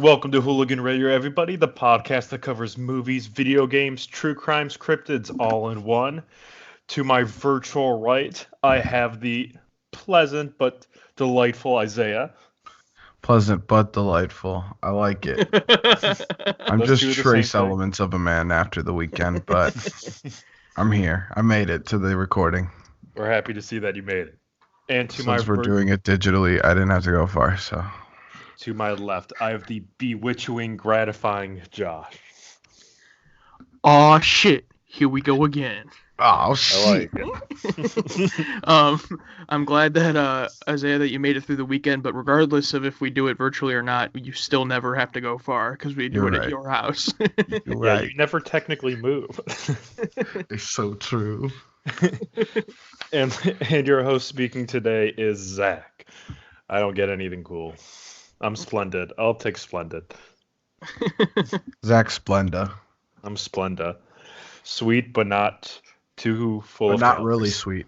Welcome to Hooligan Radio, everybody, the podcast that covers movies, video games, true crimes, cryptids, all in one. To my virtual right, I have the pleasant but delightful Isaiah. Pleasant but delightful. I like it. I'm Those two just are the trace same thing. elements of a man after the weekend, but I'm here. I made it to the recording. We're happy to see that you made it. And Since we're doing it digitally, I didn't have to go far, so. To my left, I have the bewitching, gratifying Josh. Aw, shit. Here we go again. Oh, I shit. like it. I'm glad that, Isaiah, that you made it through the weekend, but regardless of if we do it virtually or not, you still never have to go far, because we do You're it right. at your house. You're Yeah, right. you never technically move. It's so true. and your host speaking today is Zach. I don't get anything cool. I'm splendid. I'll take splendid. Zach Splenda. I'm Splenda. Sweet, but not too full But of not calories. really sweet.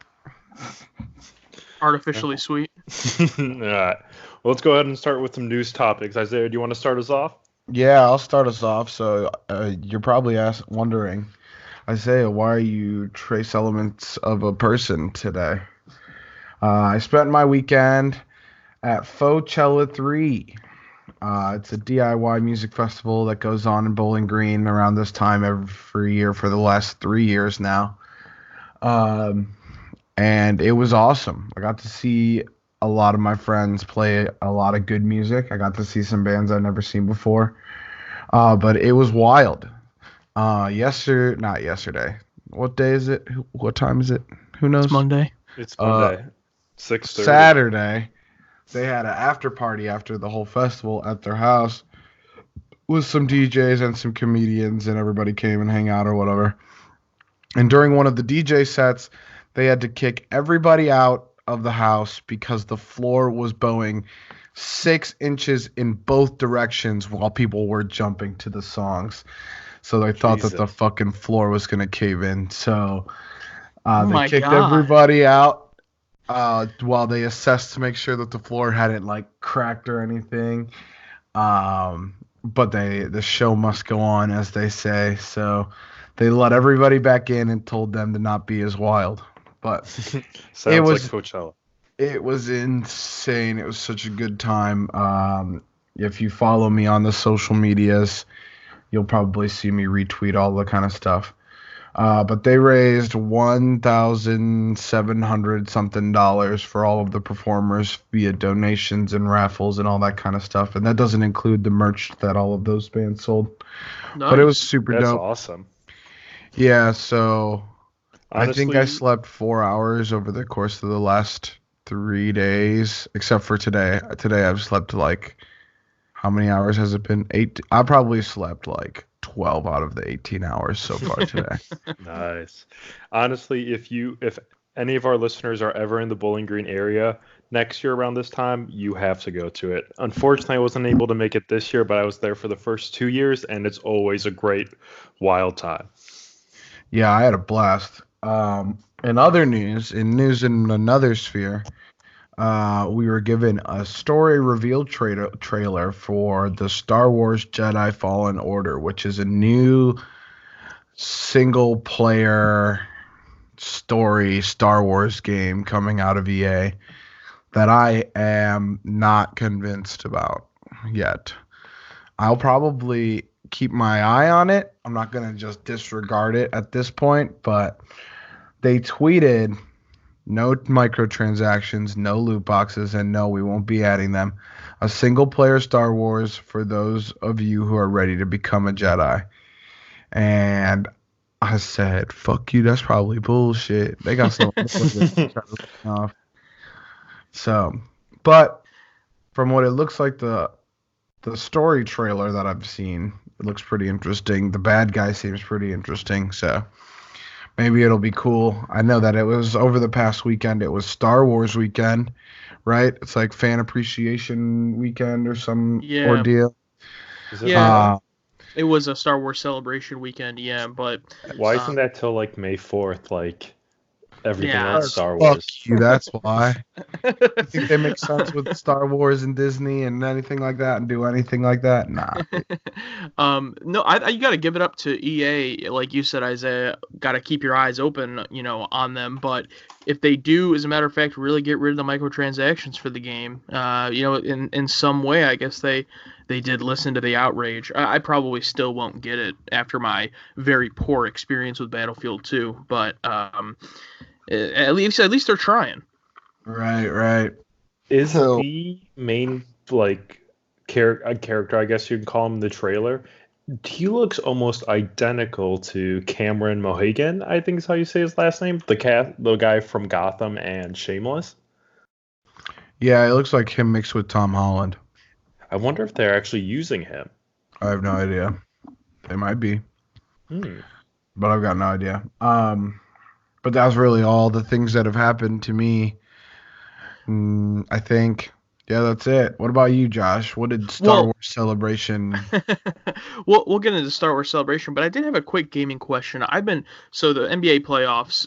Artificially sweet. All right. Well, let's go ahead and start with some news topics. Isaiah, do you want to start us off? Yeah, I'll start us off. So you're probably wondering, Isaiah, why are you trace elements of a person today? I spent my weekend at Fauxchella 3. It's a DIY music festival that goes on in Bowling Green around this time every year for the last 3 years now. And it was awesome. I got to see a lot of my friends play a lot of good music. I got to see some bands I'd never seen before. But it was wild. Not yesterday. What day is it? What time is it? Who knows? It's Monday. It's Monday. 6:30. Saturday, they had an after party after the whole festival at their house with some DJs and some comedians, and everybody came and hang out or whatever. And during one of the DJ sets, they had to kick everybody out of the house because the floor was bowing 6 inches in both directions while people were jumping to the songs. So they thought that the Jesus. fucking floor was going to cave in. So Oh they my kicked God. everybody out while they assessed to make sure that the floor hadn't like cracked or anything. But the show must go on, as they say. So they let everybody back in and told them to not be as wild. But Sounds was- like Fauxchella. it was insane. It was such a good time. If you follow me on the social medias, you'll probably see me retweet all the kind of stuff. But they raised $1,700 something for all of the performers via donations and raffles and all that kind of stuff. And that doesn't include the merch that all of those bands sold. Nice. But it was super That's dope. awesome. Yeah, so I think I Honestly, slept 4 hours over the course of the last 3 days, except for today. Today I've slept like, how many hours has it been? 8. I probably slept like 12 out of the 18 hours so far today. Nice. Honestly, if any of our listeners are ever in the Bowling Green area next year around this time, you have to go to it. Unfortunately, I wasn't able to make it this year, but I was there for the first 2 years, and it's always a great, wild time. Yeah, I had a blast. In other news, in another sphere, we were given a story reveal trailer for the Star Wars Jedi Fallen Order, which is a new single-player story Star Wars game coming out of EA that I am not convinced about yet. I'll probably keep my eye on it. I'm not going to just disregard it at this point, but they tweeted no microtransactions, no loot boxes, and no, we won't be adding them. A single-player Star Wars for those of you who are ready to become a Jedi. And I said, fuck you, that's probably bullshit. They got some off. So, but from what it looks like, the story trailer that I've seen, it looks pretty interesting. The bad guy seems pretty interesting, so maybe it'll be cool. I know that it was over the past weekend. It was Star Wars weekend, right? It's like fan appreciation weekend or some Yeah. ordeal. Is it Yeah. It was a Star Wars celebration weekend, yeah, but Why isn't that till like May 4th? Like, Everything Yeah. else Star Fuck Wars. you. That's why. You think they make sense with Star Wars and Disney and anything like that and do anything like that? Nah. No, you got to give it up to EA, like you said, Isaiah. Got to keep your eyes open, on them. But if they do, as a matter of fact, really get rid of the microtransactions for the game, in some way, I guess they did listen to the outrage. I probably still won't get it after my very poor experience with Battlefield 2, but at least they're trying. Right. Is So- the main character, I guess you can call him, the trailer? He looks almost identical to Cameron Mohagan, I think is how you say his last name. The guy from Gotham and Shameless. Yeah, it looks like him mixed with Tom Holland. I wonder if they're actually using him. I have no idea. They might be, Hmm. but I've got no idea. But that's really all the things that have happened to me. I think, yeah, that's it. What about you, Josh? What did Star Wars Celebration? We'll get into Star Wars Celebration, but I did have a quick gaming question. So the NBA playoffs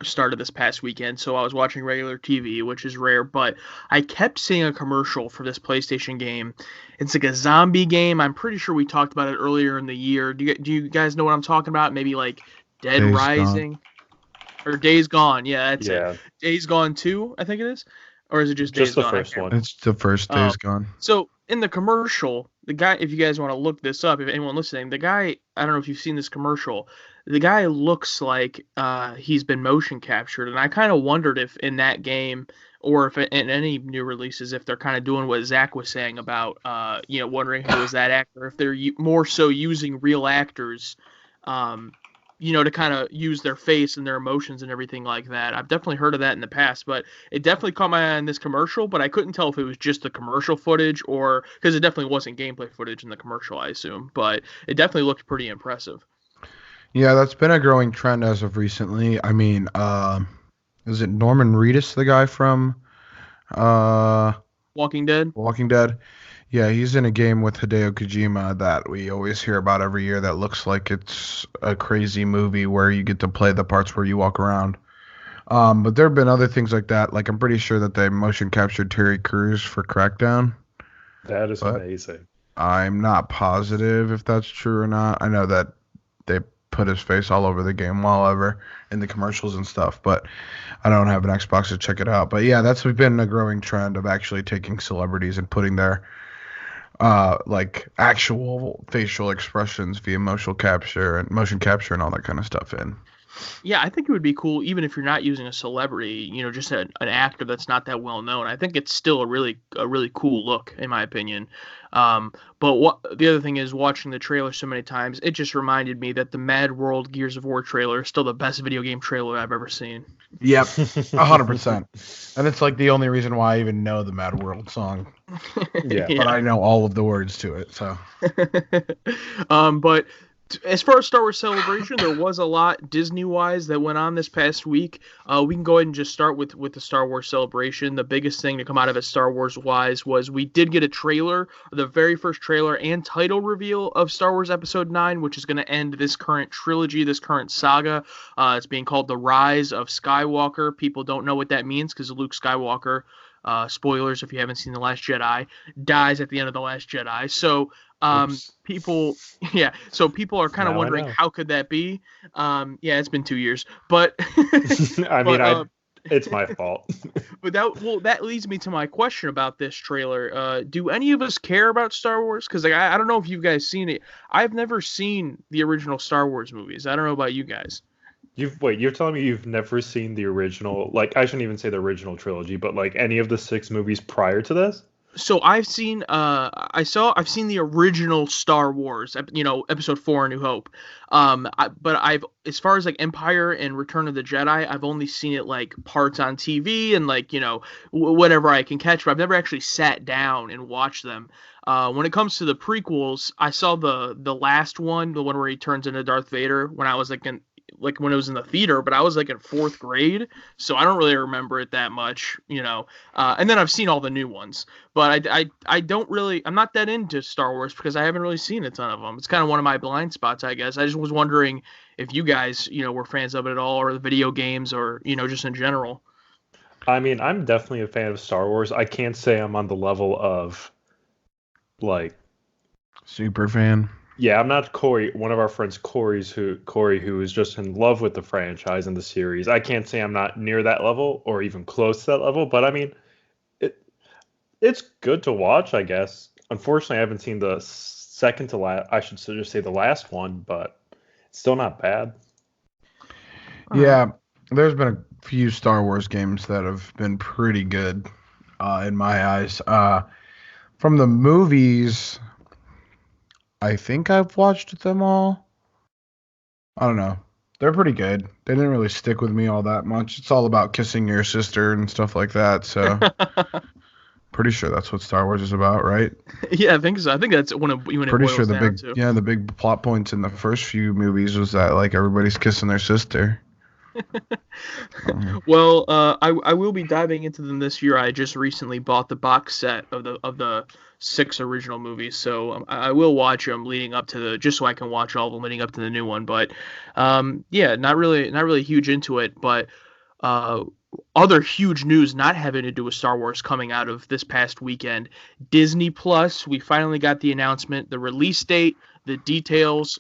started this past weekend, so I was watching regular TV, which is rare, but I kept seeing a commercial for this PlayStation game. It's like a zombie game. I'm pretty sure we talked about it earlier in the year. Do you guys know what I'm talking about? Maybe like Dead Days Rising or Days Gone. Yeah, that's Yeah. it. Days Gone 2, I think it is. Or is it just Just Days the Gone? first one. It's the first Days Gone. So in the commercial, the guy, if you guys want to look this up, if anyone listening, the guy, I don't know if you've seen this commercial, the guy looks like he's been motion captured. And I kind of wondered if in that game or if in any new releases, if they're kind of doing what Zach was saying about, wondering who was that actor, if they're more so using real actors, to kind of use their face and their emotions and everything like that. I've definitely heard of that in the past, but it definitely caught my eye in this commercial, but I couldn't tell if it was just the commercial footage or because it definitely wasn't gameplay footage in the commercial, I assume, but it definitely looked pretty impressive. Yeah, that's been a growing trend as of recently. I mean, is it Norman Reedus, the guy from Walking Dead? Walking Dead? Yeah, he's in a game with Hideo Kojima that we always hear about every year that looks like it's a crazy movie where you get to play the parts where you walk around. But there have been other things like that. Like, I'm pretty sure that they motion captured Terry Crews for Crackdown. That is But- amazing. I'm not positive if that's true or not. I know that they put his face all over the game while ever in the commercials and stuff, but I don't have an Xbox to check it out. But yeah, that's been a growing trend of actually taking celebrities and putting their like actual facial expressions via motion capture and all that kind of stuff in. Yeah, I think it would be cool, even if you're not using a celebrity, just an actor that's not that well known. I think it's still a really cool look, in my opinion. But the other thing is, watching the trailer so many times, it just reminded me that the Mad World Gears of War trailer is still the best video game trailer I've ever seen. Yep, 100%. And it's like the only reason why I even know the Mad World song. Yeah. But I know all of the words to it, so. But as far as Star Wars Celebration, there was a lot Disney-wise that went on this past week. We can go ahead and just start with the Star Wars Celebration. The biggest thing to come out of it Star Wars-wise was we did get a trailer, the very first trailer and title reveal of Star Wars Episode 9, which is going to end this current trilogy, this current saga. It's being called The Rise of Skywalker. People don't know what that means because Luke Skywalker, spoilers if you haven't seen The Last Jedi, dies at the end of The Last Jedi. So people are kind of Now I wondering know. how could that be. It's been 2 years, but I mean, it's my fault. but that leads me to my question about this trailer. Do any of us care about Star Wars? Because I don't know if you guys seen it. I've never seen the original Star Wars movies. I don't know about you guys. You're telling me you've never seen the original, like, I shouldn't even say the original trilogy, but like any of the 6 movies prior to this? So I've seen I've seen the original Star Wars, Episode 4, A New Hope. But I've, as far as like Empire and Return of the Jedi, I've only seen it like parts on TV and like, whatever I can catch, but I've never actually sat down and watched them. When it comes to the prequels, I saw the last one, the one where he turns into Darth Vader when I was like like when it was in the theater, but I was like in 4th grade, so I don't really remember it that much, and then I've seen all the new ones, but I don't really, I'm not that into Star Wars because I haven't really seen a ton of them. It's kind of one of my blind spots, I guess. I just was wondering if you guys, were fans of it at all, or the video games, or just in general. I mean, I'm definitely a fan of Star Wars. I can't say I'm on the level of like, Super fan. yeah, I'm not Corey, one of our friends Corey who is just in love with the franchise and the series. I can't say I'm not near that level or even close to that level, but I mean, it's good to watch, I guess. Unfortunately, I haven't seen the second to last, I should just say the last one, but it's still not bad. Yeah, there's been a few Star Wars games that have been pretty good in my eyes. From the movies, I think I've watched them all. I don't know. They're pretty good. They didn't really stick with me all that much. It's all about kissing your sister and stuff like that. So, pretty sure that's what Star Wars is about, right? Yeah, I think so. I think that's when it pretty sure the big plot points in the first few movies was that like everybody's kissing their sister. Well, I will be diving into them this year. I just recently bought the box set of the 6 original movies, so I will watch them leading up to just so I can watch all of them leading up to the new one. But yeah, not really huge into it. But other huge news not having to do with Star Wars coming out of this past weekend, Disney Plus. We finally got the announcement, the release date, the details,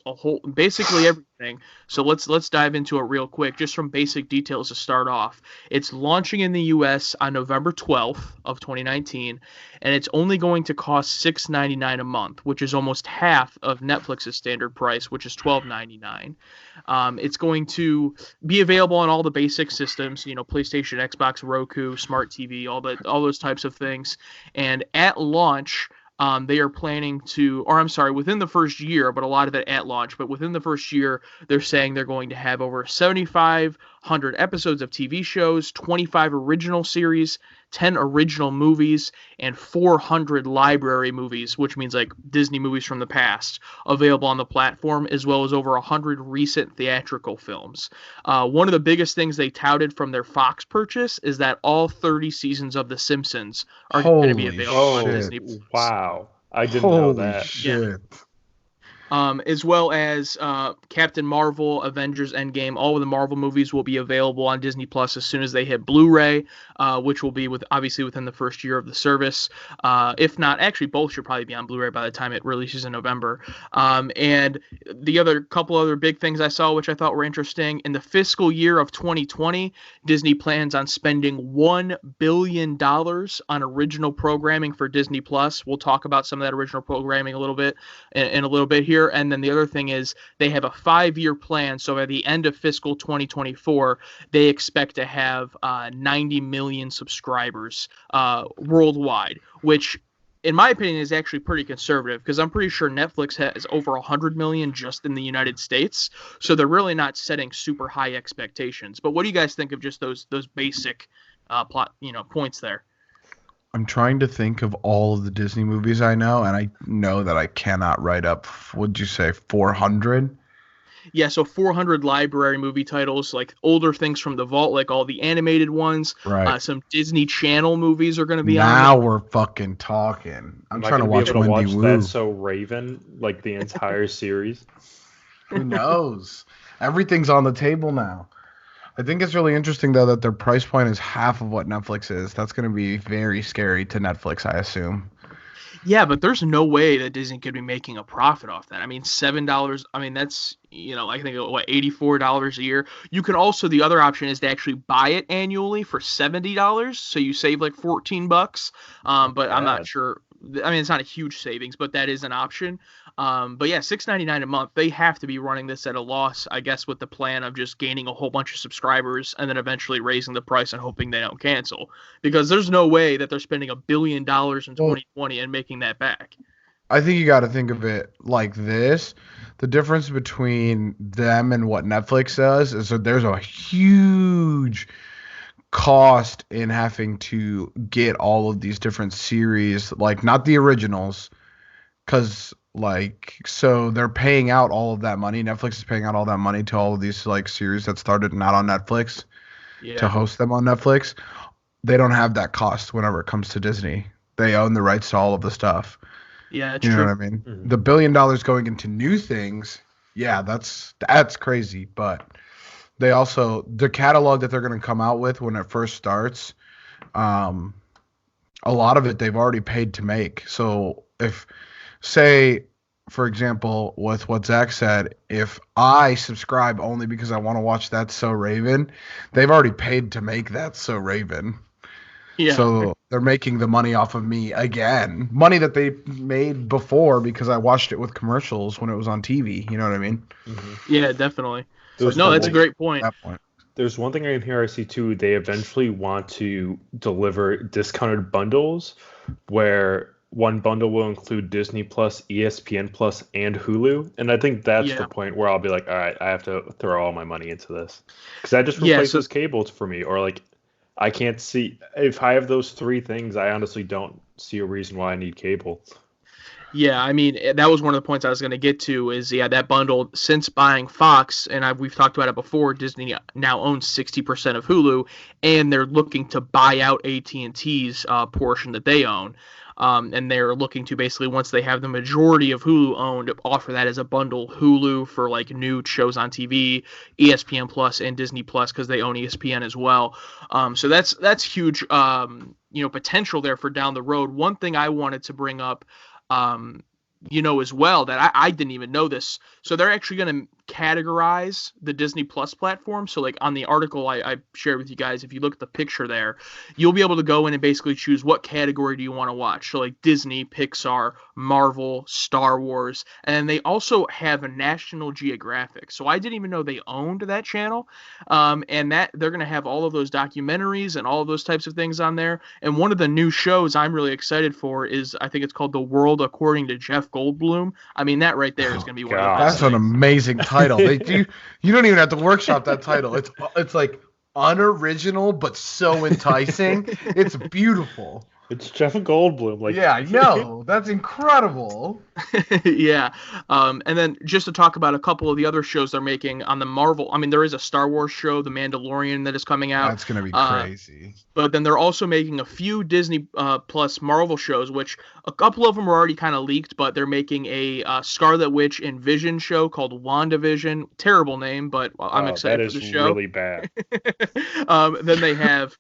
basically everything. So let's dive into it real quick, just from basic details to start off. It's launching in the U.S. on November 12th of 2019, and it's only going to cost $6.99 a month, which is almost half of Netflix's standard price, which is $12.99. It's going to be available on all the basic systems, PlayStation, Xbox, Roku, Smart TV, all those types of things. And at launch, they are planning to, or I'm sorry, within the first year, but a lot of it at launch, but within the first year, they're saying they're going to have over 7,500 episodes of TV shows, 25 original series, 10 original movies, and 400 library movies, which means like Disney movies from the past, available on the platform, as well as over 100 recent theatrical films. One of the biggest things they touted from their Fox purchase is that all 30 seasons of The Simpsons are going to be available on Disney+. Wow. I didn't know that. Shit. Yeah. As well as Captain Marvel, Avengers Endgame. All of the Marvel movies will be available on Disney Plus as soon as they hit Blu-ray, which will be obviously within the first year of the service. If not, actually both should probably be on Blu-ray by the time it releases in November. And the couple other big things I saw, which I thought were interesting, in the fiscal year of 2020, Disney plans on spending $1 billion on original programming for Disney Plus. We'll talk about some of that original programming a little bit in a little bit here. And then the other thing is they have a 5-year plan. So by the end of fiscal 2024, they expect to have 90 million subscribers worldwide, which in my opinion is actually pretty conservative because I'm pretty sure Netflix has over 100 million just in the United States. So they're really not setting super high expectations. But what do you guys think of just those basic plot points there? I'm trying to think of all of the Disney movies I know, and I know that I cannot write up, what'd you say, 400? Yeah, so 400 library movie titles, like older things from the vault, like all the animated ones. Right. Some Disney Channel movies are going to be on. Now we're fucking talking. I'm trying to watch Wendy Wu. That's So Raven, like the entire series. Who knows? Everything's on the table now. I think it's really interesting, though, that their price point is half of what Netflix is. That's going to be very scary to Netflix, I assume. Yeah, but there's no way that Disney could be making a profit off that. I mean, $7, I mean, that's, I think, $84 a year. You can also, the other option is to actually buy it annually for $70. So you save like $14. But I'm not sure. I mean, it's not a huge savings, but that is an option. But yeah, $6.99 a month. They have to be running this at a loss, I guess, with the plan of just gaining a whole bunch of subscribers and then eventually raising the price and hoping they don't cancel. Because there's no way that they're spending $1 billion in 2020 and making that back. I think you got to think of it like this. The difference between them and what Netflix does is that there's a huge cost in having to get all of these different series, like not the originals, because So they're paying out all of that money. Netflix is paying out all that money to all of these like series that started not on Netflix to host them on Netflix. They don't have that cost whenever it comes to Disney. They own the rights to all of the stuff. Yeah, it's you know true. what I mean? Mhm. The $1 billion going into new things, yeah, that's crazy. But they also, the catalog that they're going to come out with when it first starts, a lot of it they've already paid to make. So if, say, for example, with what Zach said, if I subscribe only because I want to watch That's So Raven, they've already paid to make That's So Raven. Yeah. So they're making the money off of me again. Money that they made before because I watched it with commercials when it was on TV. You know what I mean? Yeah, definitely. There's No, one that's a thing- great point. At that point. There's one thing in here I see too. They eventually want to deliver discounted bundles where one bundle will include Disney Plus, ESPN Plus, and Hulu. And I think that's Yeah. the point where I'll be like, all right, I have to throw all my money into this. Because that just Yeah, replaces cables for me. Or like, I can't see, if I have those three things, I honestly don't see a reason why I need cable. Yeah, I mean, that was one of the points I was going to get to is, that bundle, since buying Fox, and we've talked about it before, Disney now owns 60% of Hulu, and they're looking to buy out AT&T's portion that they own. And they're looking to basically, once they have the majority of Hulu owned, offer that as a bundle. Hulu for like new shows on TV, ESPN Plus, and Disney Plus because they own ESPN as well. So that's huge, potential there for down the road. One thing I wanted to bring up, as well, that I didn't even know this. So they're actually going to categorize the Disney Plus platform. So like on the article I shared with you guys, if you look at the picture there, you'll be able to go in and basically choose what category do you want to watch. So like Disney, Pixar, Marvel, Star Wars, and they also have a National Geographic. So I didn't even know they owned that channel. And that they're going to have all of those documentaries and all of those types of things on there. And one of the new shows I'm really excited for is, I think it's called The World According to Jeff Goldblum. I mean, that right there is going to be one of the God. best That's an things. amazing title. You don't even have to workshop that title. It's like unoriginal but so enticing. It's beautiful. It's Jeff Goldblum. Like, Yeah, I know. That's incredible. Yeah. And then just to talk about a couple of the other shows they're making on the Marvel. I mean, there is a Star Wars show, The Mandalorian, that is coming out. That's gonna be crazy. But then they're also making a few Disney Plus Marvel shows, which a couple of them were already kind of leaked, but they're making a Scarlet Witch and Vision show called WandaVision. Terrible name, but I'm excited for the show. That is really bad. Then they have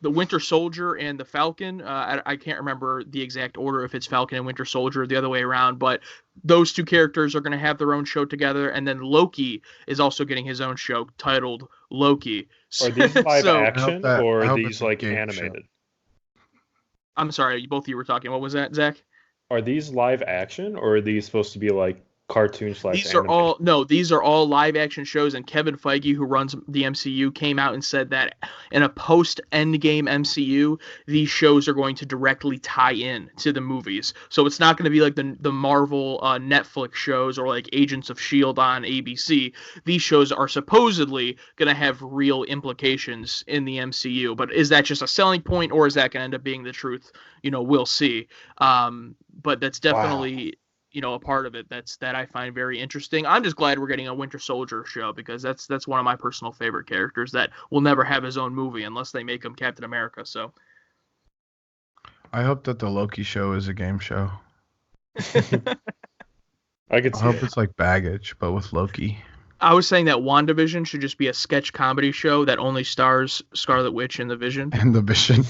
the Winter Soldier and the Falcon. I can't remember the exact order, if it's Falcon and Winter Soldier or the other way around, but those two characters are going to have their own show together. And then Loki is also getting his own show titled Loki. Are these live action I or are hope these it's a like game animated? I'm sorry, both of you were talking. What was that, Zach? Are these live action or are these supposed to be like cartoon / These are all live action shows, and Kevin Feige, who runs the MCU, came out and said that in a post Endgame MCU, these shows are going to directly tie in to the movies. So it's not going to be like the Marvel Netflix shows or like Agents of S.H.I.E.L.D. on ABC. These shows are supposedly going to have real implications in the MCU. But is that just a selling point, or is that going to end up being the truth? We'll see. But that's definitely a part of it that I find very interesting. I'm just glad we're getting a Winter Soldier show, because that's one of my personal favorite characters that will never have his own movie unless they make him Captain America. So I hope that the Loki show is a game show. I could I see hope it. it's like Baggage, but with Loki. I was saying that WandaVision should just be a sketch comedy show that only stars Scarlet Witch and the Vision. And the Vision.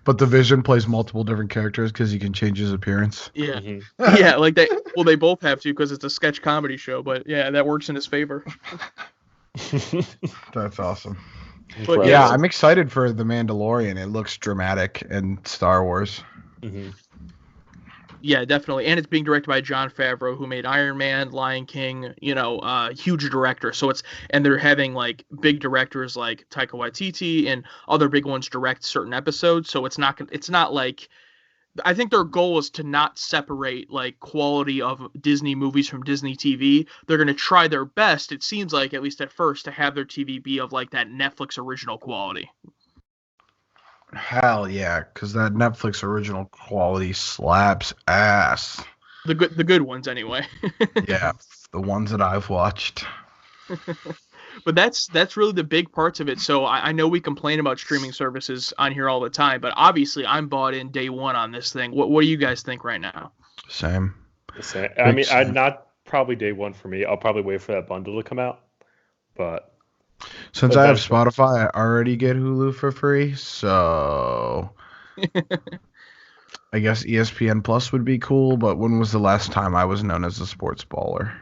But the Vision plays multiple different characters because he can change his appearance. Yeah. Mhm. Yeah, like they both have to, because it's a sketch comedy show, but yeah, that works in his favor. That's awesome. But Yeah, Yeah. I'm excited for The Mandalorian. It looks dramatic and Star Wars. Mhm. Yeah, definitely. And it's being directed by Jon Favreau, who made Iron Man, Lion King, huge director. So and they're having like big directors like Taika Waititi and other big ones direct certain episodes. So it's not like, I think their goal is to not separate like quality of Disney movies from Disney TV. They're going to try their best, it seems like, at least at first, to have their TV be of like that Netflix original quality. Hell yeah, because that Netflix original quality slaps ass. The good ones anyway. Yeah, the ones that I've watched. But that's really the big parts of it. So I know we complain about streaming services on here all the time, but obviously I'm bought in day one on this thing. What do you guys think right now? Same. I mean, I'm not probably day one for me. I'll probably wait for that bundle to come out. But Since I have eventually. Spotify, I already get Hulu for free, so I guess ESPN Plus would be cool, but when was the last time I was known as a sports baller?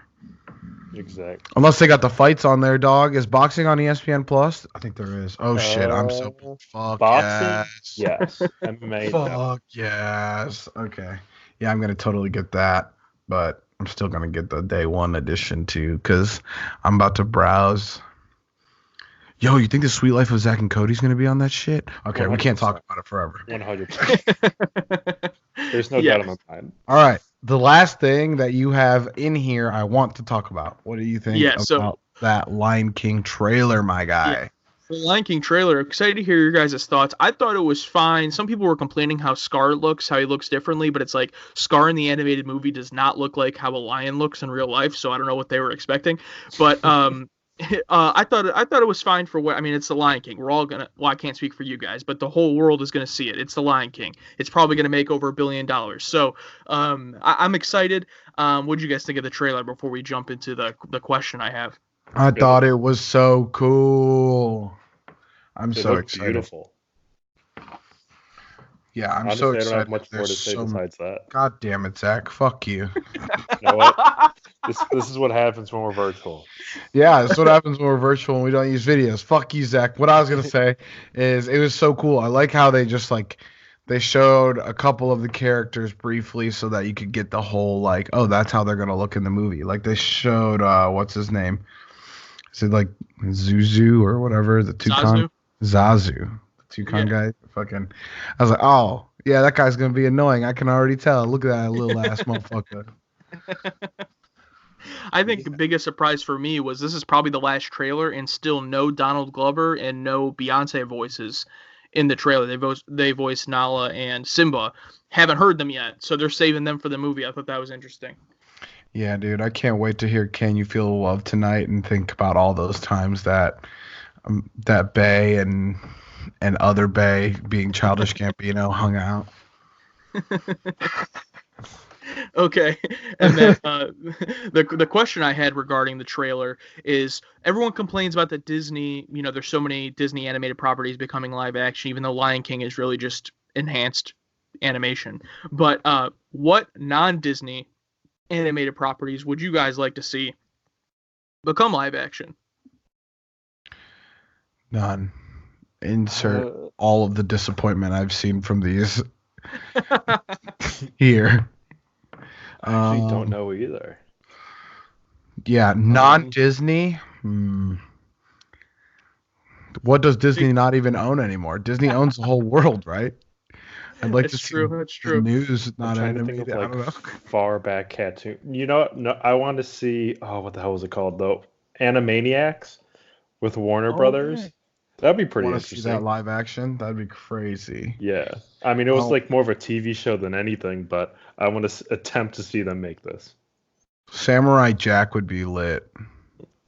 Exactly. Unless they got the fights on there, dog. Is boxing on ESPN Plus? I think there is. Oh shit, I'm so fuck boxing. yes. Yes. MMA. Fuck yes. Okay. Yeah, I'm gonna totally get that, but I'm still gonna get the day one edition too, because I'm about to browse. Yo, you think the Sweet Life of Zach and Cody's gonna be on that shit? Okay, 100%. We can't talk about it forever. 100%. There's no doubt in my mind. All right. The last thing that you have in here, I want to talk about. What do you think about that Lion King trailer, my guy? Yeah. The Lion King trailer. Excited to hear your guys' thoughts. I thought it was fine. Some people were complaining how Scar looks, how he looks differently, but it's like Scar in the animated movie does not look like how a lion looks in real life, so I don't know what they were expecting. But I thought it was fine for what I mean. It's the Lion King. We're all gonna. Well, I can't speak for you guys, but the whole world is gonna see it. It's the Lion King. It's probably gonna make over $1 billion. So I'm excited. What did you guys think of the trailer before we jump into the question I have? I thought it was so cool. I'm so excited. Beautiful. Yeah, I'm Honestly, so excited. I don't have much more to say besides that. God damn it, Zach. Fuck you. You know what? This is what happens when we're virtual. Yeah, that's what happens when we're virtual and we don't use videos. Fuck you, Zach. What I was going to say is it was so cool. I like how they just they showed a couple of the characters briefly so that you could get the whole oh, that's how they're going to look in the movie. Like they showed, what's his name? Is it like Zuzu or whatever? The Toucan? Zazu. Toucan guy. Fucking. I was like, oh, yeah, that guy's going to be annoying. I can already tell. Look at that little ass motherfucker. I think the biggest surprise for me was this is probably the last trailer and still no Donald Glover and no Beyonce voices in the trailer. They voiced Nala and Simba. Haven't heard them yet, so they're saving them for the movie. I thought that was interesting. Yeah, dude, I can't wait to hear "Can You Feel Love Tonight" and think about all those times that Bay and other Bay, being Childish Gambino, hung out. Okay, and then the question I had regarding the trailer is everyone complains about the Disney, there's so many Disney animated properties becoming live action, even though Lion King is really just enhanced animation. But what non-Disney animated properties would you guys like to see become live action? None. Insert all of the disappointment I've seen from these here. I actually don't know either. Yeah, non-Disney. What does Disney not even own anymore? Disney owns the whole world, right? I'd like to see the news not animated. I don't know. Far back cartoon. No, I want to see. Oh, what the hell was it called though? Animaniacs with Warner Brothers. Right. That'd be pretty interesting. See that live action? That'd be crazy. Yeah, I mean, it was more of a TV show than anything, but I want to attempt to see them make this. Samurai Jack would be lit.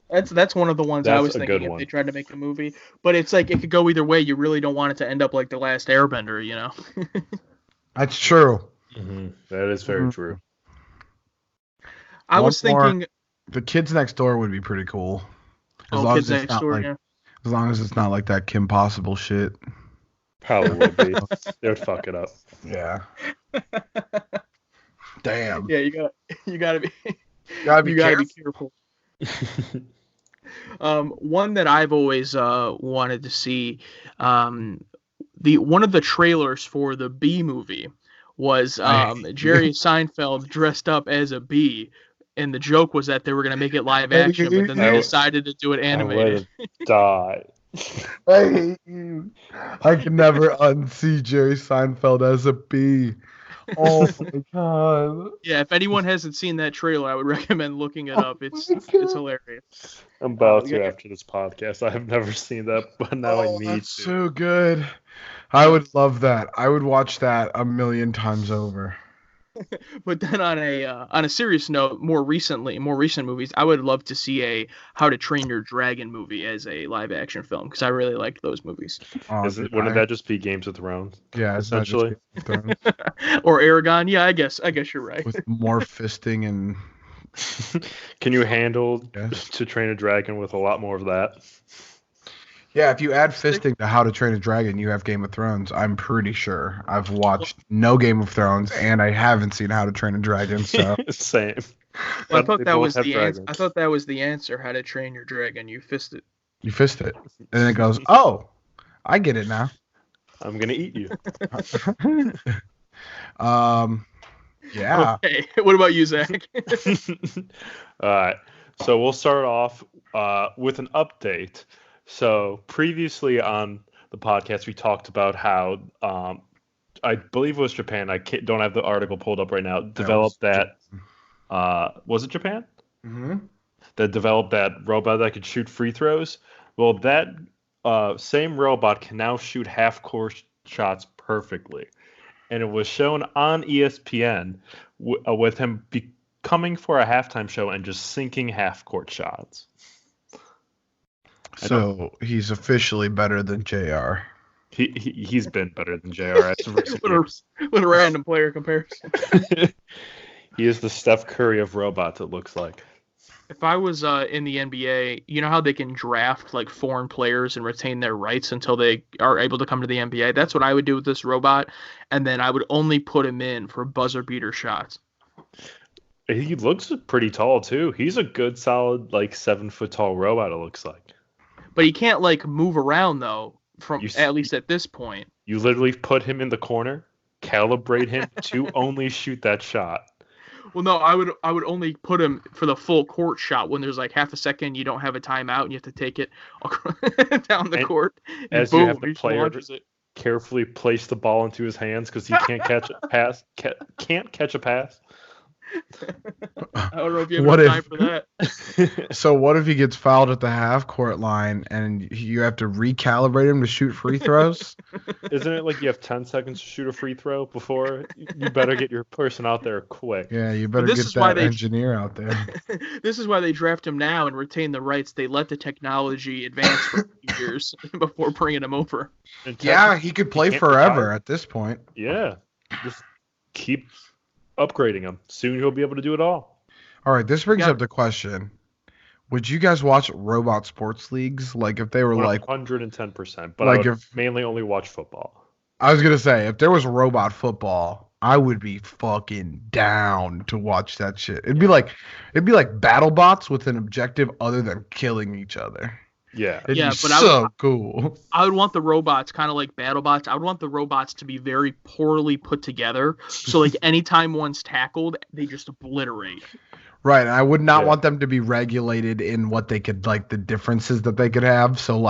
That's one of the ones I was thinking if they tried to make a movie, but it's like it could go either way. You really don't want it to end up like The Last Airbender, That's true. Mm-hmm. That is very true. I was thinking The Kids Next Door would be pretty cool. Kids Next Door, yeah. As long as it's not like that Kim Possible shit. Probably would be. They would fuck it up. Yeah. Damn. Yeah, you gotta be careful. One that I've always wanted to see, one of the trailers for the Bee movie was Jerry Seinfeld dressed up as a bee. And the joke was that they were going to make it live action, but then they decided to do it animated. I would die. I hate you. I can never unsee Jerry Seinfeld as a bee. Oh my god. Yeah, if anyone hasn't seen that trailer, I would recommend looking it up. It's hilarious. I'm about to after this podcast. I have never seen that, but now I need to. So good. I would love that. I would watch that a million times over. But then on a serious note, more recent movies, I would love to see a How to Train Your Dragon movie as a live action film because I really liked those movies. Wouldn't that just be Games of Thrones? Yeah, essentially. Or Aragon? Yeah, I guess you're right. With more fisting and. Can you handle To Train a Dragon with a lot more of that? Yeah, if you add fisting to How to Train a Dragon, you have Game of Thrones. I'm pretty sure. I've watched no Game of Thrones, and I haven't seen How to Train a Dragon. So same. Well, I thought that was the answer. I thought that was the answer. How to Train Your Dragon. You fist it. You fist it, and then it goes, "Oh, I get it now. I'm gonna eat you." Yeah. Okay. What about you, Zach? All right. So we'll start off with an update. So previously on the podcast, we talked about how I believe it was Japan. I don't have the article pulled up right now. Developed that. Was it Japan? Mm-hmm. That developed that robot that could shoot free throws. Well, that same robot can now shoot half-court shots perfectly, and it was shown on ESPN with him coming for a halftime show and just sinking half-court shots. So he's officially better than JR. He's been better than JR. What a random player comparison. He is the Steph Curry of robots, it looks like. If I was in the NBA, you know how they can draft like foreign players and retain their rights until they are able to come to the NBA? That's what I would do with this robot, and then I would only put him in for buzzer beater shots. He looks pretty tall too. He's a good solid 7 foot tall robot, it looks like. But he can't move around though, at least at this point. You literally put him in the corner, calibrate him to only shoot that shot. Well, no, I would only put him for the full court shot when there's half a second you don't have a timeout and you have to take it down the court. As boom, you have the player carefully place the ball into his hands because he can't catch a pass. Can't catch a pass. I don't know if you have time for that. So what if he gets fouled at the half court line and you have to recalibrate him to shoot free throws? Isn't it you have 10 seconds to shoot a free throw before? You better get your person out there quick. Yeah, you better get that engineer out there. This is why they draft him now and retain the rights. They let the technology advance for a few years before bringing him over. Yeah, he could play forever at this point. Yeah, just keep upgrading him. Soon he'll be able to do it all. All right, this brings up the question. Would you guys watch robot sports leagues? If they were 110%, but I would mainly only watch football. I was going to say, if there was robot football, I would be fucking down to watch that shit. It'd be like battle bots with an objective other than killing each other. Yeah. It'd be so cool. I would want the robots kind of like BattleBots. I would want the robots to be very poorly put together. So anytime one's tackled, they just obliterate. Right. And I would not want them to be regulated in what they could the differences that they could have. So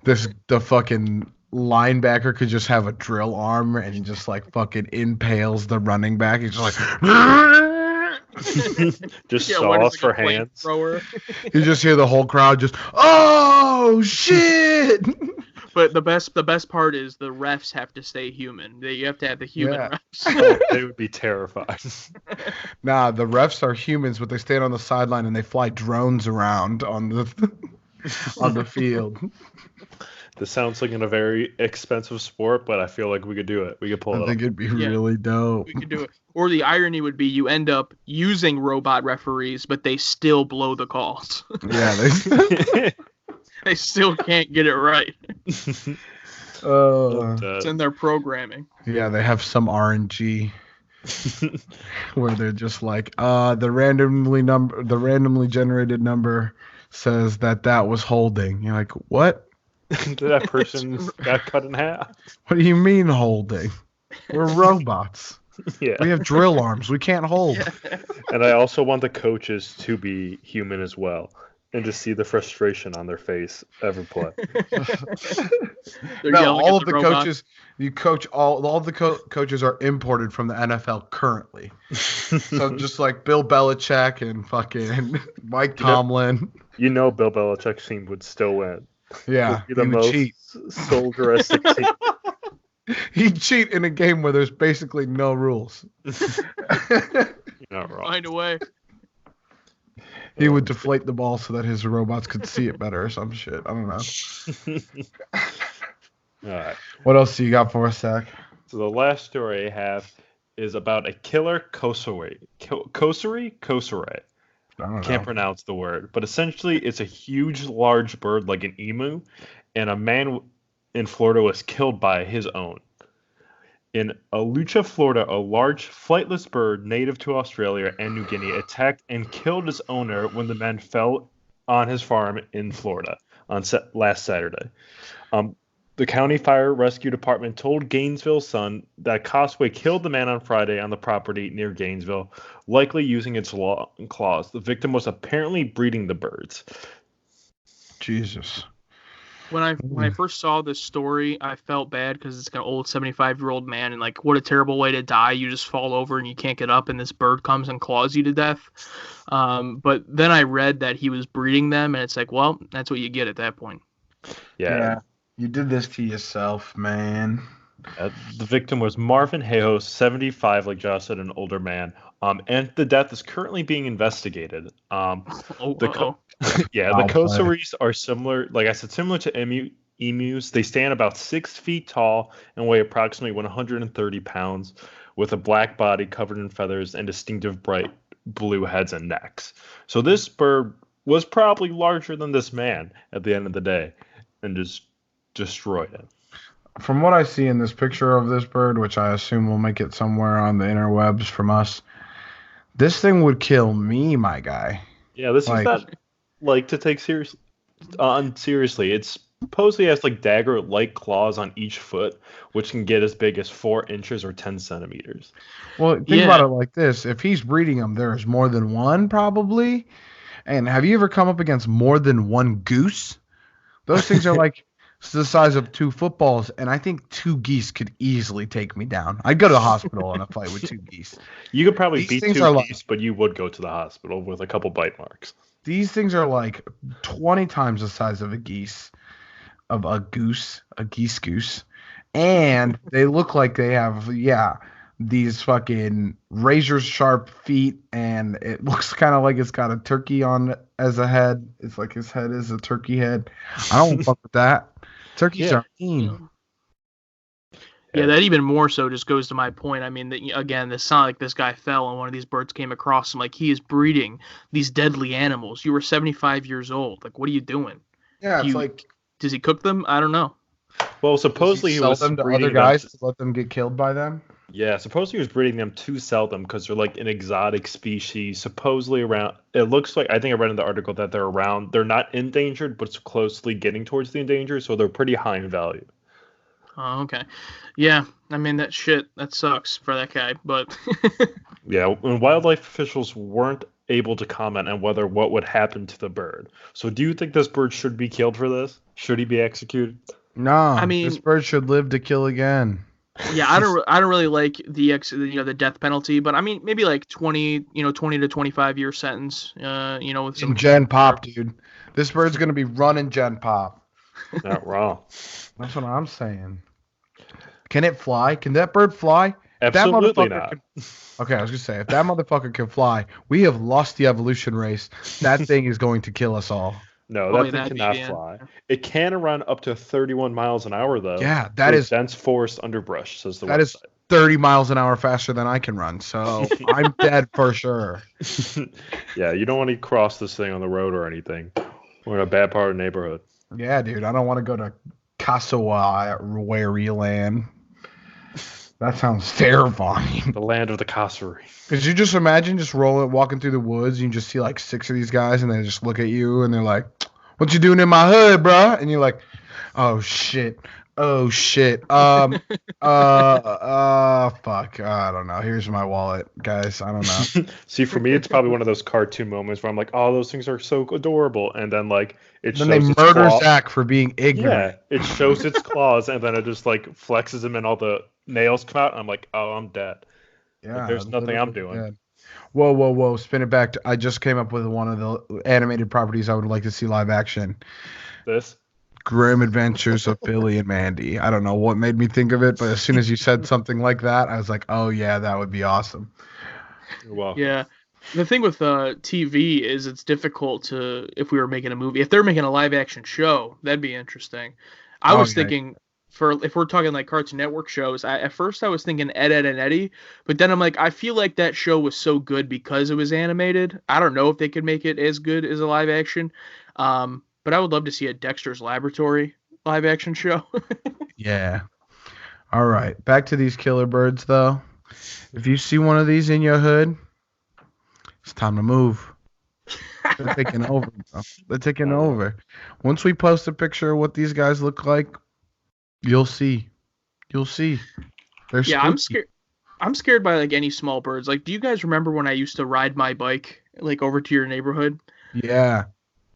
the fucking linebacker could just have a drill arm and he just fucking impales the running back. He's just just saws for hands. You just hear the whole crowd just, oh shit! But the best part is the refs have to stay human. You have to have the human refs. Oh, they would be terrified. Nah, the refs are humans, but they stand on the sideline and they fly drones around on the field. This sounds like a very expensive sport, but I feel like we could do it. We could pull it off. I think it'd be really dope. We could do it. Or the irony would be you end up using robot referees, but they still blow the calls. Yeah, they still can't get it right. It's in their programming. Yeah, they have some RNG where they're just the randomly generated number says that was holding. You're like, what? That person got cut in half. What do you mean holding? We're robots. Yeah. We have drill arms. We can't hold. And I also want the coaches to be human as well and to see the frustration on their face every play. All of the coaches, all the coaches are imported from the NFL currently. So just Bill Belichick and fucking Mike Tomlin. Bill Belichick's team would still win. Yeah, the most soldieristic team. He'd cheat in a game where there's basically no rules. You're not wrong. Find a way. He would deflate the ball so that his robots could see it better or some shit. I don't know. All right. What else do you got for us, Zach? So the last story I have is about a killer kosuri. Kosuri? I don't know. Can't pronounce the word, but essentially it's a huge, large bird like an emu, and a man in Florida was killed by his own. In Alucha, Florida, a large flightless bird native to Australia and New Guinea attacked and killed its owner when the man fell on his farm in Florida on last Saturday. The county fire rescue department told Gainesville Sun that Cosway killed the man on Friday on the property near Gainesville, likely using its long claws. The victim was apparently breeding the birds. Jesus. When I first saw this story, I felt bad because it's an old 75-year-old man, and like, what a terrible way to die. You just fall over and you can't get up, and this bird comes and claws you to death. But then I read that he was breeding them, and it's like, well, that's what you get at that point. Yeah. You did this to yourself, man. The victim was Marvin Hayhoe, 75, like Josh said, an older man. And the death is currently being investigated. The kosuris are similar, like I said, similar to emus. They stand about 6 feet tall and weigh approximately 130 pounds, with a black body covered in feathers and distinctive bright blue heads and necks. So this bird was probably larger than this man at the end of the day, and just destroyed it. From what I see in this picture of this bird, which I assume will make it somewhere on the interwebs from us, this thing would kill me, my guy. Yeah, this is not like to take seriously. It's supposedly has like dagger-like claws on each foot, which can get as big as 4 inches or 10 centimeters. Well, think about it like this: if he's breeding them, there's more than one probably. And have you ever come up against more than one goose? Those things are like the size of 2 footballs, and I think 2 geese could easily take me down. I'd go to the hospital in a fight with 2 geese. You could probably beat 2 geese, like, but you would go to the hospital with a couple bite marks. These things are like 20 times the size of a geese, a geese goose, and they look like they have these fucking razor sharp feet, and it looks kind of like it's got a turkey on as a head. It's like his head is a turkey head. I don't fuck with that. Turkeys are mean. Yeah, that even more so just goes to my point. I mean, again, it's not like this guy fell and one of these birds came across him. Like, he is breeding these deadly animals. You were 75 years old. Like, what are you doing? Yeah, it's like... Does he cook them? I don't know. Well, supposedly he was them to breeding other guys to let them get killed by them? Yeah, supposedly he was breeding them to sell them because they're like an exotic species. Supposedly around, it looks like, I think I read in the article that they're not endangered, but it's closely getting towards the endangered, so they're pretty high in value. Oh, okay. Yeah, I mean, that sucks for that guy, but... Yeah, and wildlife officials weren't able to comment on what would happen to the bird. So do you think this bird should be killed for this? Should he be executed? No, I mean, this bird should live to kill again. Yeah, I don't really like the death penalty, but I mean, maybe like 20 to 25 year sentence, with some Gen Pop, dude. This bird's going to be running Gen Pop. Not wrong. That's what I'm saying. Can it fly? Can that bird fly? Absolutely not. Okay, I was going to say, if that motherfucker can fly, we have lost the evolution race. That thing is going to kill us all. No, that thing cannot fly. It can run up to 31 miles an hour, though. Yeah, that is dense forest underbrush, says the website. That is 30 miles an hour faster than I can run, so I'm dead for sure. Yeah, you don't want to cross this thing on the road or anything. We're in a bad part of the neighborhood. Yeah, dude, I don't want to go to Cassowary land. That sounds terrifying. The land of the Cassowary. Could you just imagine walking through the woods, and you just see like 6 of these guys, and they just look at you, and they're like, "What you doing in my hood, bruh?" And you're like, "Oh shit, fuck, I don't know. Here's my wallet, guys. I don't know." See, for me, it's probably one of those cartoon moments where I'm like, "Oh, those things are so adorable," and then like then they murder Zach for being ignorant. Yeah, it shows its claws, and then it just like flexes them, and all the nails come out, and I'm like, "Oh, I'm dead." Yeah, like, there's nothing I'm doing. Dead. Whoa! Spin it back. I just came up with one of the animated properties I would like to see live action. This Grim Adventures of Billy and Mandy. I don't know what made me think of it, but as soon as you said something like that, I was like, oh yeah, that would be awesome. You're welcome. Yeah. The thing with TV is it's difficult to, if we were making a movie, if they're making a live action show, that'd be interesting. I was thinking if we're talking like Cartoon Network shows, at first I was thinking Ed, Ed and Eddie, but then I'm like, I feel like that show was so good because it was animated. I don't know if they could make it as good as a live action. But I would love to see a Dexter's Laboratory live action show. Yeah. All right. Back to these killer birds, though. If you see one of these in your hood, it's time to move. They're taking over, bro. They're taking over. Once we post a picture of what these guys look like, you'll see. You'll see. They're Yeah, spooky. I'm scared. I'm scared by like any small birds. Like, do you guys remember when I used to ride my bike like over to your neighborhood? Yeah.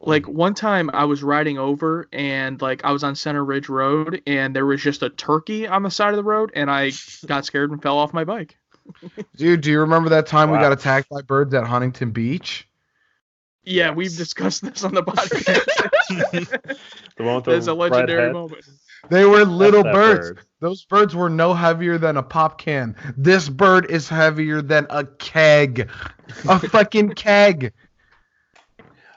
Like one time I was riding over and like I was on Center Ridge Road and there was just a turkey on the side of the road and I got scared and fell off my bike. Dude, do you remember that time we Wow. got attacked by birds at Huntington Beach? Yeah, Yes. we've discussed this on the podcast. The one with That's the a legendary red head? moment. They were little That's that birds. bird. Those birds were no heavier than a pop can. This bird is heavier than a keg. A fucking keg.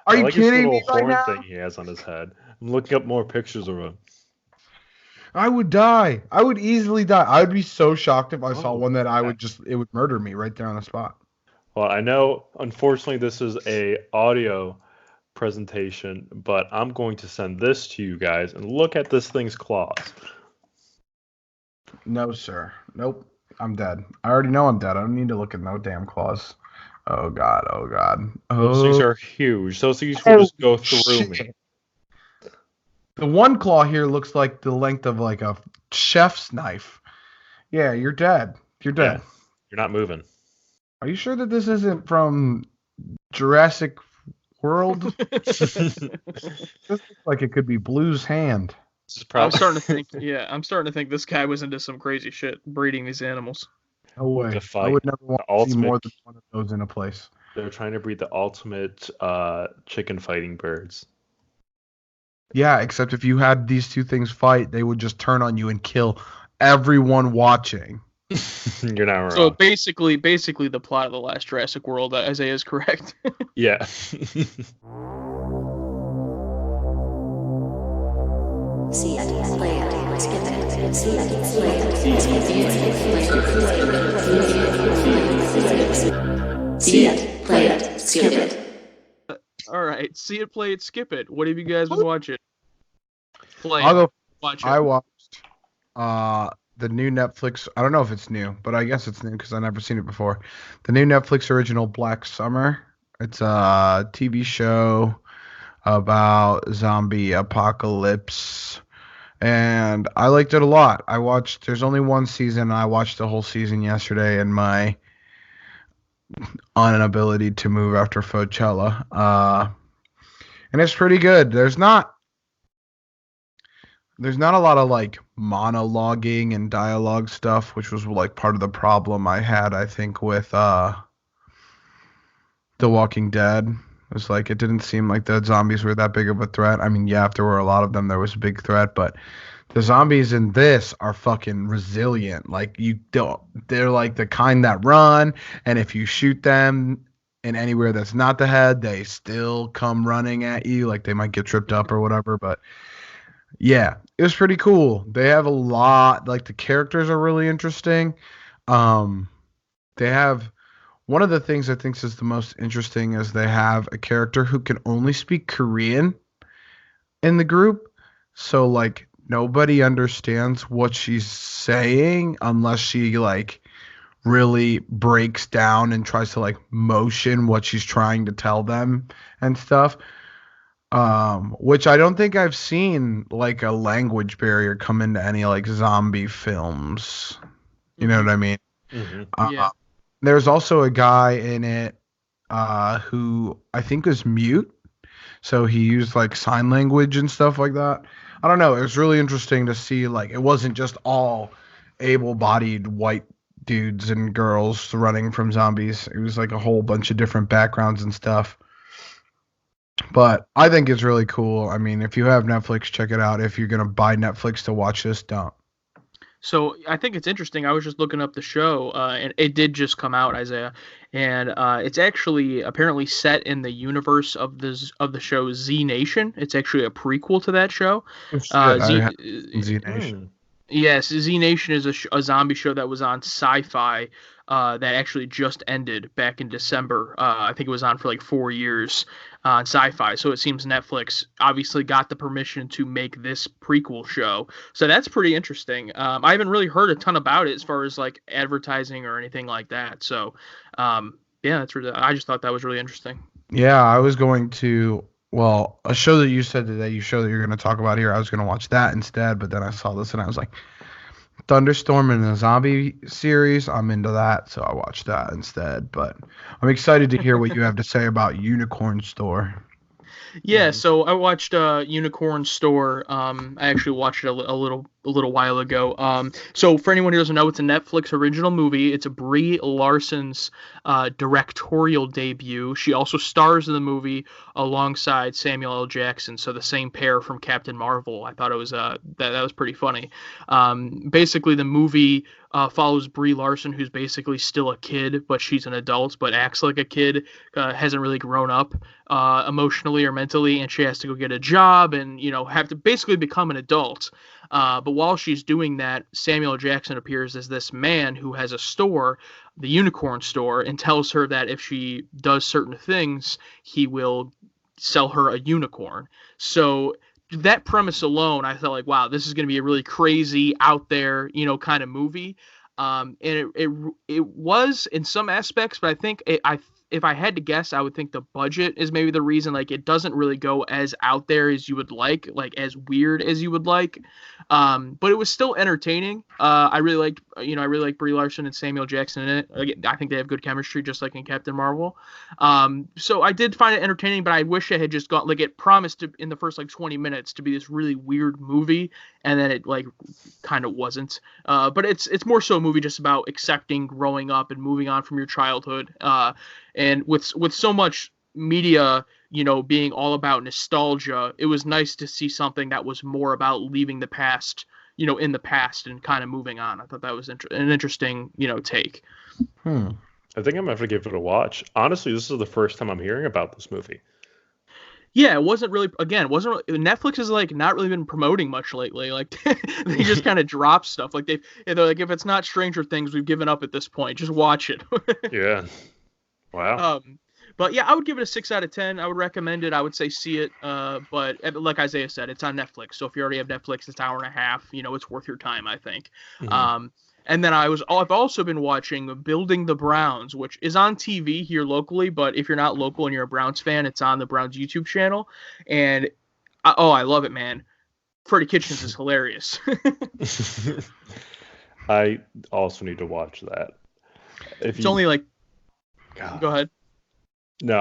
Are I you like his kidding little me right horn now? thing he has on his head. I'm looking up more pictures of him. I would die. I would easily die. I would be so shocked if I saw Oh, one that yeah. it would murder me right there on the spot. Well, I know, unfortunately, this is a audio presentation, but I'm going to send this to you guys and look at this thing's claws. No, sir. Nope. I'm dead. I already know I'm dead. I don't need to look at no damn claws. Oh god. Oh god. Those things Oh, are huge. Those things will just go through me. shit. The one claw here looks like the length of like a chef's knife. Yeah, you're dead. You're dead. Yeah. You're not moving. Are you sure that this isn't from Jurassic World? This looks like it could be Blue's hand. This is I'm probably starting to think. Yeah, I'm starting to think this guy was into some crazy shit breeding these animals. No way. To I fight would never want the to see ultimate- more than one of those in a place. they're trying to breed the ultimate chicken fighting birds. Yeah, except if you had these two things fight, they would just turn on you and kill everyone watching. You're not wrong. So basically the plot of the last Jurassic World, Isaiah is correct. Yeah. See it, play it, skip it. See it, play it, skip it. See it, play it, skip it. All right, see it, play it, skip it. What have you guys been watching? Play I'll it, go. watch it. I watched the new Netflix. I don't know if it's new, but I guess it's new because I've never seen it before. The new Netflix original Black Summer. It's a TV show about zombie apocalypse, and I liked it a lot. There's only one season. I watched the whole season yesterday in my inability to move after Fauxchella. And it's pretty good. There's not a lot of like monologuing and dialogue stuff, which was like part of the problem I had, I think, with The Walking Dead. It was like it didn't seem like the zombies were that big of a threat. I mean, yeah, if there were a lot of them, there was a big threat, but the zombies in this are fucking resilient. Like they're like the kind that run, and if you shoot them in anywhere that's not the head, they still come running at you. Like they might get tripped up or whatever, but yeah, it was pretty cool. They have a lot, like the characters are really interesting. They have one of the things I think is the most interesting is they have a character who can only speak Korean in the group. So like nobody understands what she's saying unless she like really breaks down and tries to like motion what she's trying to tell them and stuff. Which I don't think I've seen like a language barrier come into any like zombie films. You know what I mean? Mhm. Yeah. There's also a guy in it who I think was mute. So he used like sign language and stuff like that. I don't know. It was really interesting to see like it wasn't just all able-bodied white dudes and girls running from zombies. It was like a whole bunch of different backgrounds and stuff. But I think it's really cool. I mean, if you have Netflix, check it out. If you're gonna buy Netflix to watch this, don't. So I think it's interesting. I was just looking up the show, and it did just come out, Isaiah, and it's actually apparently set in the universe of the show Z Nation. It's actually a prequel to that show. Oh, shit, Z, Z Nation. Yes, Z Nation is a zombie show that was on Sci-Fi that actually just ended back in December. I think it was on for like 4 years on Sci-Fi. So it seems Netflix obviously got the permission to make this prequel show. So that's pretty interesting. I haven't really heard a ton about it as far as like advertising or anything like that. So yeah, I just thought that was really interesting. Yeah, I was going to. Well, a show that you said today, you show that you're going to talk about here, I was going to watch that instead, but then I saw this and I was like, Thunderstorm in a zombie series, I'm into that, so I watched that instead. But I'm excited to hear what you have to say about Unicorn Store. Yeah, so I watched Unicorn Store. I actually watched it a little while ago. So for anyone who doesn't know, it's a Netflix original movie. It's a Brie Larson's directorial debut. She also stars in the movie alongside Samuel L. Jackson, so the same pair from Captain Marvel. I thought it was that was pretty funny. Basically, the movie follows Brie Larson, who's basically still a kid, but she's an adult, but acts like a kid, hasn't really grown up emotionally or mentally, and she has to go get a job and, have to basically become an adult. But while she's doing that, Samuel Jackson appears as this man who has a store, the Unicorn Store, and tells her that if she does certain things, he will sell her a unicorn. So that premise alone, I felt like, wow, this is going to be a really crazy, out there, kind of movie. And it was in some aspects, but I think if I had to guess, I would think the budget is maybe the reason. Like, it doesn't really go as out there as you would like as weird as you would like. But it was still entertaining. I really like Brie Larson and Samuel Jackson in it. I think they have good chemistry, just like in Captain Marvel. So I did find it entertaining, but I wish it had just got, like, it promised to, in the first 20 minutes, to be this really weird movie, and then it kind of wasn't. But it's more so a movie just about accepting growing up and moving on from your childhood. And with so much media, being all about nostalgia, it was nice to see something that was more about leaving the past, in the past and kind of moving on. I thought that was an interesting, take. I think I'm going to have to give it a watch. Honestly, this is the first time I'm hearing about this movie. Yeah, it wasn't really. Netflix has not really been promoting much lately. Like, they just kind of drop stuff. Like, they're like, if it's not Stranger Things, we've given up at this point. Just watch it. Yeah. Wow. But yeah, I would give it a 6 out of 10. I would recommend it. I would say see it. But like Isaiah said, it's on Netflix. So if you already have Netflix, it's an hour and a half. It's worth your time, I think. Mm-hmm. And then I've also been watching Building the Browns, which is on TV here locally. But if you're not local and you're a Browns fan, it's on the Browns YouTube channel. And I love it, man. Freddie Kitchens is hilarious. I also need to watch that. Only God. Go ahead. No,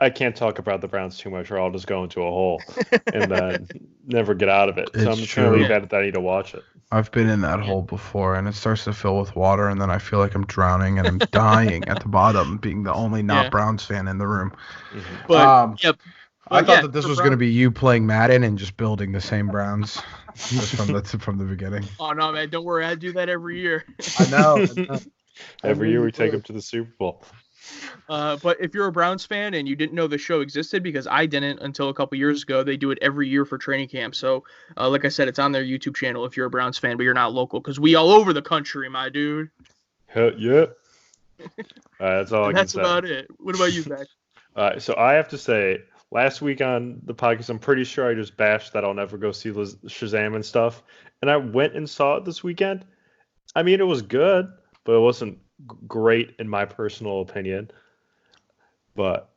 I can't talk about the Browns too much, or I'll just go into a hole and then never get out of it. So I'm just going to leave that I need to watch it. I've been in that hole before, and it starts to fill with water, and then I feel like I'm drowning, and I'm dying at the bottom, being the only Browns fan in the room. Mm-hmm. But, yep. I thought that this was going to be you playing Madden and just building the same Browns just from the beginning. Oh, no, man. Don't worry. I do that every year. I know. Every year we take them to the Super Bowl. But if you're a Browns fan and you didn't know the show existed, because I didn't until a couple years ago, they do it every year for training camp. So, like I said, it's on their YouTube channel if you're a Browns fan, but you're not local, because we all over the country, my dude. Yeah. That's all I can say. That's about it. What about you, Zach? So I have to say, last week on the podcast, I'm pretty sure I just bashed that I'll never go see Shazam and stuff. And I went and saw it this weekend. I mean, it was good, but it wasn't great in my personal opinion. But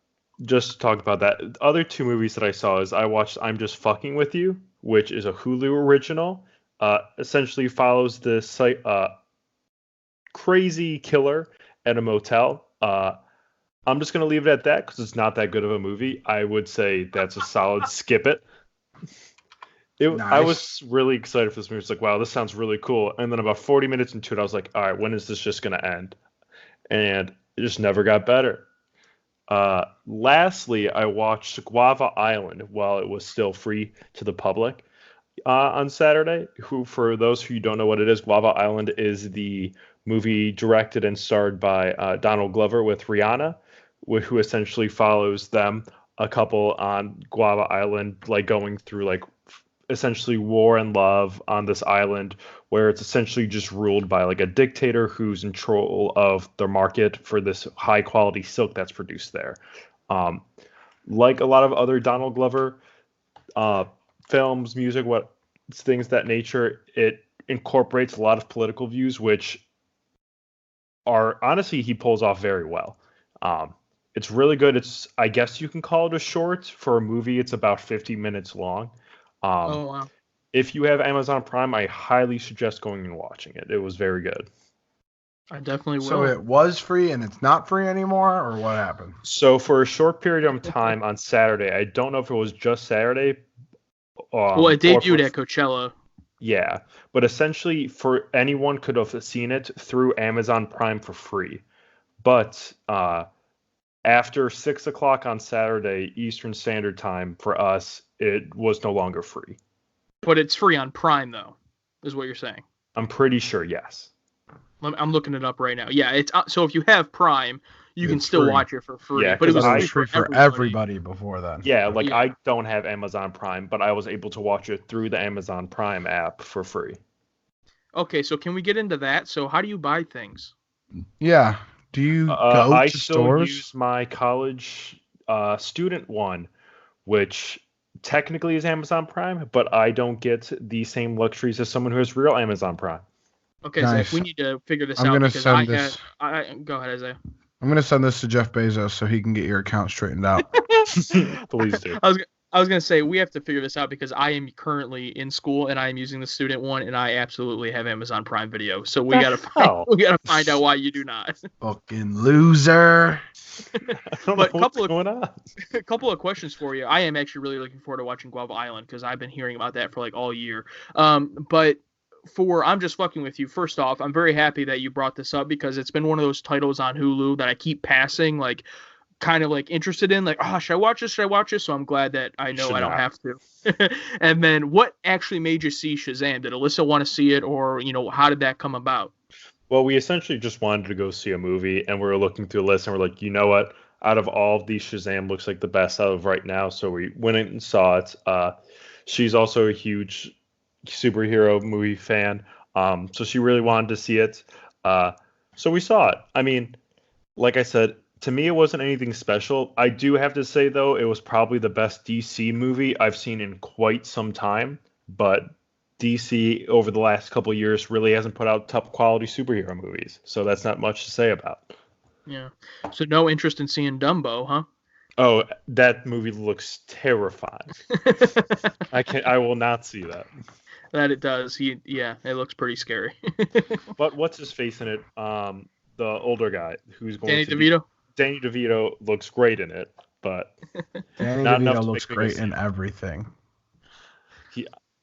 just to talk about that, the other two movies that I saw is I watched I'm Just Fucking With You, which is a Hulu original. Essentially follows this crazy killer at a motel. I'm just going to leave it at that because it's not that good of a movie. I would say that's a solid skip it. Nice. I was really excited for this movie. It's like, wow, this sounds really cool. And then about 40 minutes into it, I was like, all right, when is this just going to end? And it just never got better. Lastly, I watched Guava Island while it was still free to the public on Saturday. Who, for those who don't know what it is, Guava Island is the movie directed and starred by Donald Glover with Rihanna, who essentially follows them, a couple on Guava Island, like going through like essentially war and love on this island where it's essentially just ruled by like a dictator who's in control of the market for this high quality silk that's produced there. Um, like a lot of other Donald Glover films, music, what things that nature, it incorporates a lot of political views, which are honestly he pulls off very well. It's really good. It's, I guess you can call it a short. For a movie, it's about 50 minutes long. Oh wow. If you have Amazon Prime, I highly suggest going and watching it. It was very good. I definitely will. So it was free and it's not free anymore, or what happened? So for a short period of time on Saturday, I don't know if it was just Saturday. Well, it debuted at Coachella. Yeah, but essentially, for anyone could have seen it through Amazon Prime for free. But after 6 o'clock on Saturday Eastern Standard Time for us, it was no longer free. But it's free on Prime, though, is what you're saying. I'm pretty sure, yes. I'm looking it up right now. Yeah, it's so if you have Prime, you can It's still free. watch it for free. Yeah, but it was 'cause free for everybody before then. Yeah, like Yeah. I don't have Amazon Prime, but I was able to watch it through the Amazon Prime app for free. Okay, so can we get into that? So how do you buy things? Yeah. Do you go I to still stores? use my college student one, which technically is Amazon Prime, but I don't get the same luxuries as someone who has real Amazon Prime. Okay, Nice. Zach, we need to figure this I'm out gonna because send this. Go ahead, Isaiah. I'm gonna send this to Jeff Bezos so he can get your account straightened out. Please do. I was gonna say we have to figure this out because I am currently in school and I am using the student one and I absolutely have Amazon Prime Video. So we gotta hell? find out why you do not. Fucking loser. I don't But know what's going on. A couple of questions for you. I am actually really looking forward to watching Guava Island because I've been hearing about that for like all year. But I'm just fucking with you. First off, I'm very happy that you brought this up because it's been one of those titles on Hulu that I keep passing, like kind of like interested in, like, oh, should I watch this? Should I watch this? So I'm glad that I know Should I don't not. have to. And then what actually made you see Shazam? Did Alyssa want to see it, or how did that come about? Well, we essentially just wanted to go see a movie, and we were looking through the list, and we're like, you know what? Out of all of these, Shazam looks like the best out of right now, so we went in and saw it. She's also a huge superhero movie fan, so she really wanted to see it. So we saw it. I mean, like I said, to me, it wasn't anything special. I do have to say, though, it was probably the best DC movie I've seen in quite some time, but DC over the last couple of years really hasn't put out top quality superhero movies, so that's not much to say about. Yeah. So no interest in seeing Dumbo, huh? Oh, that movie looks terrifying. I will not see that. That it does. It looks pretty scary. But what's his face in it? The older guy who's going Danny to DeVito. Danny DeVito looks great in it, but Danny Not enough DeVito to looks make me go great see in it. everything.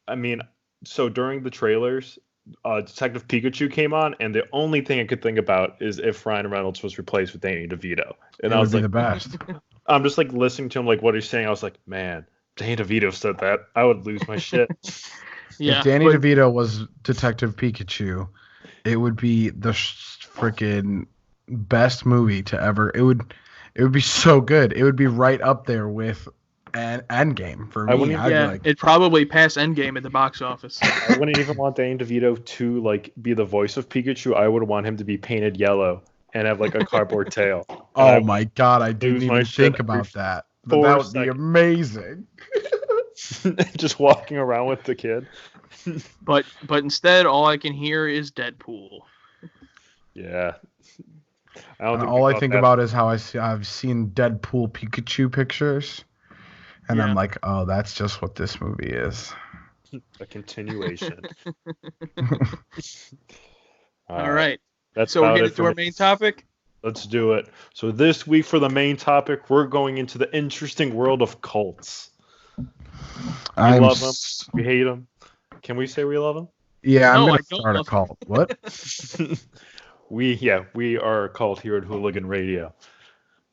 I mean, so during the trailers, Detective Pikachu came on, and the only thing I could think about is if Ryan Reynolds was replaced with Danny DeVito. And It I would was be like, the best. I'm just like listening to him, like what he's saying. I was like, man, Danny DeVito said that, I would lose my shit. Yeah. If Danny but- DeVito was Detective Pikachu, it would be the freaking best movie to ever. It would be so good. It would be right up there with an Endgame for I me. wouldn't- I'd yeah, be like, it'd probably pass Endgame at the box office. I wouldn't even want Danny DeVito to like be the voice of Pikachu. I would want him to be painted yellow and have like a cardboard tail. And oh I my god, I didn't lose my even shit think every about that. But 4 that would be seconds. amazing. just walking around with the kid. But instead, all I can hear is Deadpool. Yeah. I don't And think all we I thought think that- about is how I've seen Deadpool Pikachu pictures, and Yeah. I'm like, oh, that's just what this movie is. a continuation. All right. That's So we're about getting it to for our me. main topic. Let's do it. So this week for the main topic, we're going into the interesting world of cults. I'm love 'em. We hate them. Can we say we love them? Yeah, I'm No, I gonna don't start a love- cult. What? We are a cult here at Hooligan Radio.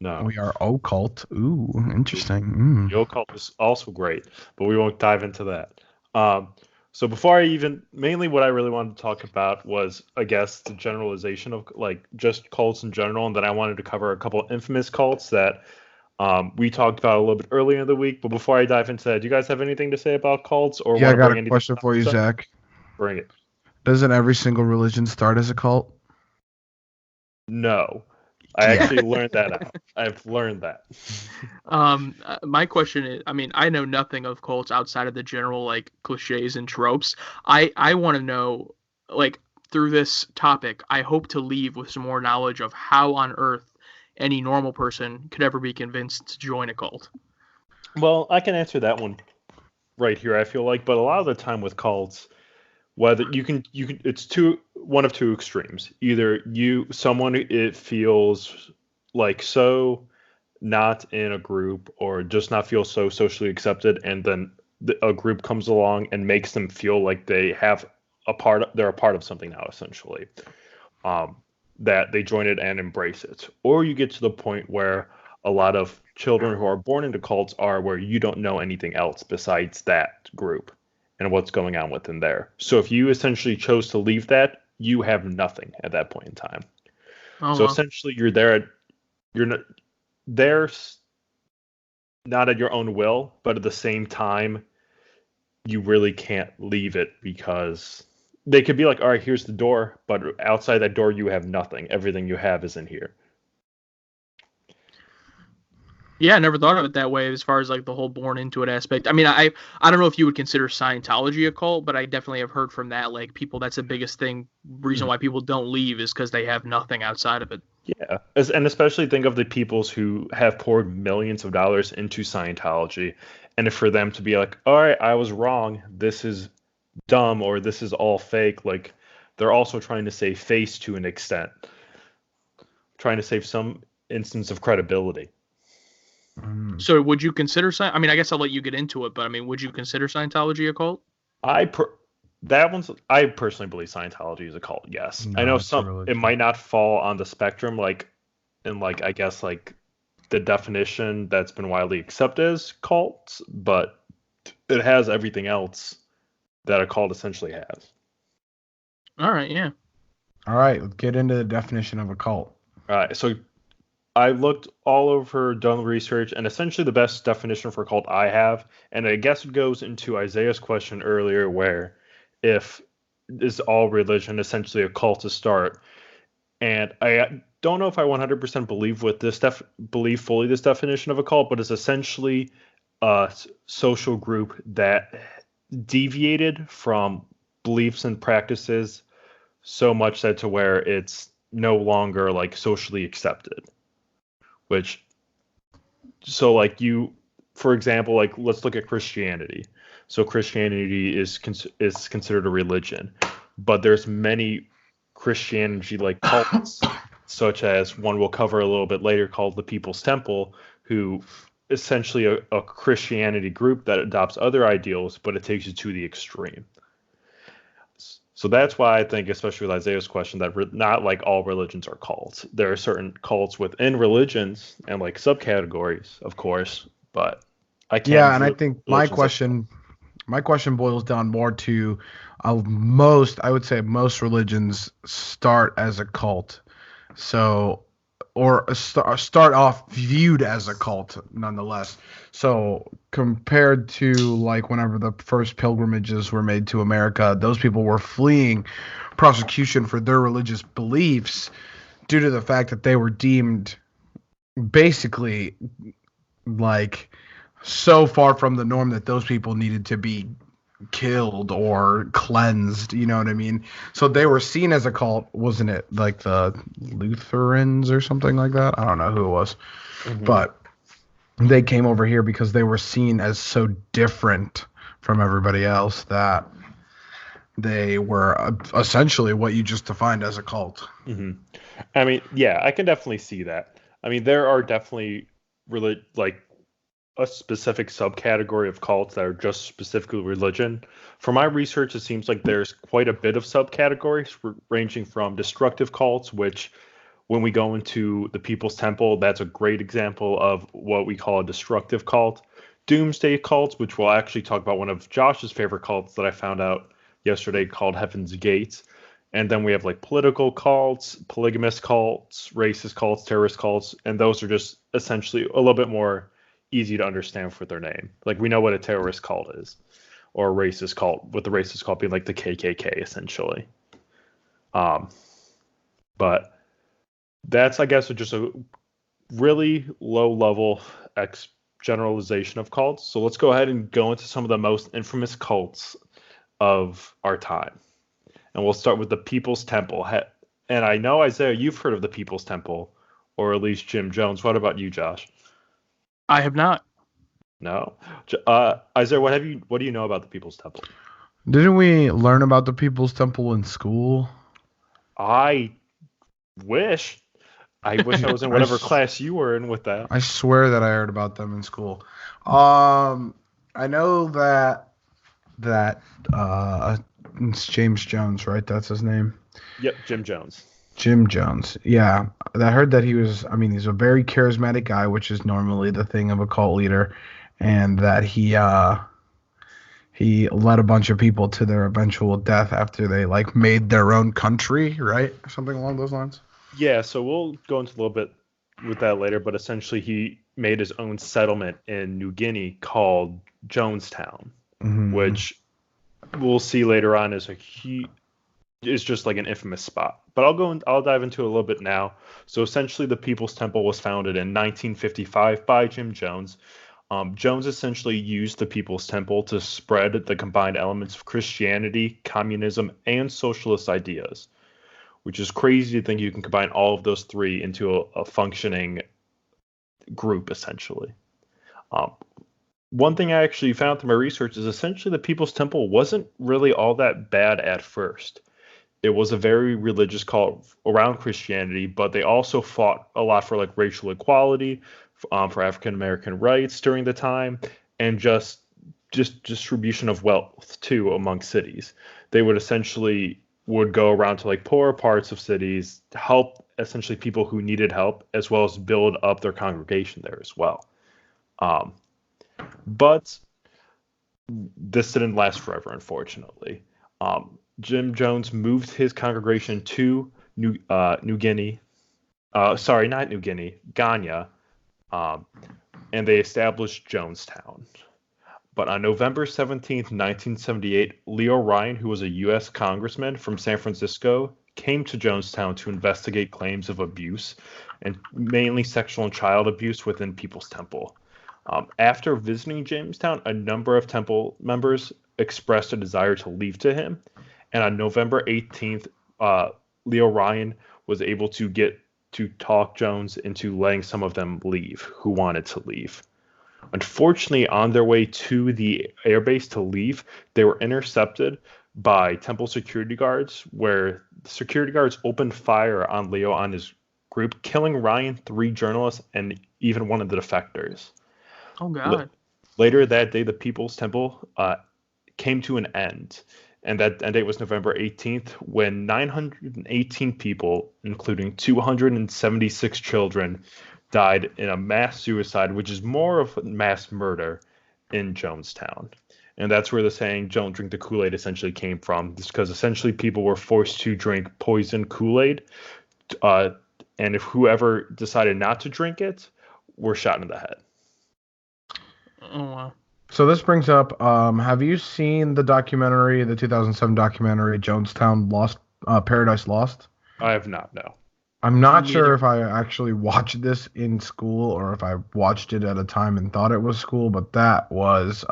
No. We are occult. Ooh, interesting. The occult is also great, but we won't dive into that. So before mainly what I really wanted to talk about was, I guess, the generalization of like just cults in general, and then I wanted to cover a couple of infamous cults that we talked about a little bit earlier in the week. But before I dive into that, do you guys have anything to say about cults or Yeah, want I to got bring a anything question for you, up? Zach. Bring it. Doesn't every single religion start as a cult? No. I actually learned that out. I've learned that. My question is, I mean, I know nothing of cults outside of the general like cliches and tropes. I want to know, like, through this topic, I hope to leave with some more knowledge of how on earth any normal person could ever be convinced to join a cult. Well, I can answer that one right here, I feel like, but a lot of the time with cults, whether you can it's one of two extremes. Either someone it feels like so not in a group or just not feel so socially accepted, and then a group comes along and makes them feel like they're a part of something now, essentially. That they join it and embrace it. Or you get to the point where a lot of children who are born into cults are where you don't know anything else besides that group and what's going on within there. So if you essentially chose to leave that, you have nothing at that point in time. Oh, So well. essentially you're not there not at your own will, but at the same time you really can't leave it because they could be like, all right, here's the door, but outside that door you have nothing. Everything you have is in here. Yeah, I never thought of it that way as far as like the whole born into it aspect. I mean, I don't know if you would consider Scientology a cult, but I definitely have heard from that, like, people, that's the biggest reason why people don't leave is because they have nothing outside of it. Yeah, and especially think of the peoples who have poured millions of dollars into Scientology, and if for them to be like, all right, I was wrong, this is dumb, or this is all fake, like they're also trying to save face to an extent, trying to save some instance of credibility. So would you consider I mean, I guess I'll let you get into it, but I mean, would you consider Scientology a cult? I personally believe Scientology is a cult. Yes, I No, know it's a it religion. might not fall on the spectrum, like in like I guess like the definition that's been widely accepted as cults, but it has everything else that a cult essentially has. All right, yeah. All right, let's get into the definition of a cult. All right, so I looked all over, done research, and essentially the best definition for cult I have, and I guess it goes into Isaiah's question earlier, where if is all religion essentially a cult to start? And I don't know if I 100% believe fully this definition of a cult, but it's essentially a social group that deviated from beliefs and practices so much that to where it's no longer like socially accepted. For example, like let's look at Christianity. So Christianity is considered a religion, but there's many Christianity like cults, such as one we'll cover a little bit later called the People's Temple, who essentially a Christianity group that adopts other ideals, but it takes you to the extreme. So that's why I think, especially with Isaiah's question, that not like all religions are cults. There are certain cults within religions and like subcategories, of course, but I can't. Yeah, and I think my question boils down more to I would say most religions start as a cult. So, or start off viewed as a cult nonetheless. So compared to like whenever the first pilgrimages were made to America, those people were fleeing prosecution for their religious beliefs due to the fact that they were deemed basically like so far from the norm that those people needed to be killed or cleansed, you know what I mean? So they were seen as a cult, wasn't it? Like the Lutherans or something like that? I don't know who it was. Mm-hmm. But they came over here because they were seen as so different from everybody else that they were essentially what you just defined as a cult. Mm-hmm. I mean, yeah, I can definitely see that. I mean, there are definitely like a specific subcategory of cults that are just specifically religion. From my research, it seems like there's quite a bit of subcategories ranging from destructive cults, which when we go into the People's Temple, that's a great example of what we call a destructive cult. Doomsday cults, which we'll actually talk about, one of Josh's favorite cults that I found out yesterday called Heaven's Gates. And then we have like political cults, polygamous cults, racist cults, terrorist cults, and those are just essentially a little bit more easy to understand for their name. Like we know what a terrorist cult is, or a racist cult, with the racist cult being like the KKK essentially. But that's, I guess, just a really low level generalization of cults. So let's go ahead and go into some of the most infamous cults of our time. And we'll start with the People's Temple. And I know, Isaiah, you've heard of the People's Temple, or at least Jim Jones. What about you, Josh? I have not. No? Isaiah, what do you know about the People's Temple? Didn't we learn about the People's Temple in school? I wish I was in whatever class you were in with that. I swear that I heard about them in school. I know that it's James Jones, right? That's his name. Yep, Jim Jones. Jim Jones. Yeah. I heard that he's a very charismatic guy, which is normally the thing of a cult leader, and that he led a bunch of people to their eventual death after they like made their own country, right? Something along those lines. Yeah, so we'll go into a little bit with that later, but essentially he made his own settlement in New Guinea called Jonestown, which we'll see later on is just like an infamous spot. But I'll dive into it a little bit now. So essentially the People's Temple was founded in 1955 by Jim Jones. Jones essentially used the People's Temple to spread the combined elements of Christianity, communism, and socialist ideas, which is crazy to think you can combine all of those three into a functioning group, essentially. One thing I actually found through my research is essentially the People's Temple wasn't really all that bad at first. It was a very religious cult around Christianity, but they also fought a lot for like racial equality, for African American rights during the time, and just distribution of wealth too among cities. They would go around to like poorer parts of cities to help essentially people who needed help, as well as build up their congregation there as well. But this didn't last forever, unfortunately. Jim Jones moved his congregation to Ghana, and they established Jonestown. But on November 17th, 1978, Leo Ryan, who was a U.S. congressman from San Francisco, came to Jonestown to investigate claims of abuse, and mainly sexual and child abuse within People's Temple. After visiting Jamestown, a number of temple members expressed a desire to leave to him, and on November 18th, Leo Ryan was able to talk Jones into letting some of them leave who wanted to leave. Unfortunately, on their way to the airbase to leave, they were intercepted by temple security guards, where the security guards opened fire on Leo and his group, killing Ryan, 3 journalists, and even one of the defectors. Oh, God. Later that day, the People's Temple came to an end, and that end date was November 18th, when 918 people, including 276 children, died in a mass suicide, which is more of a mass murder in Jonestown. And that's where the saying, "Don't drink the Kool-Aid," essentially came from, just because essentially people were forced to drink poison Kool-Aid, and if whoever decided not to drink it were shot in the head. Oh, wow. So this brings up, have you seen the 2007 documentary, Jonestown Lost, Paradise Lost? I have not, no. I'm not sure if I actually watched this in school or if I watched it at a time and thought it was school, but that was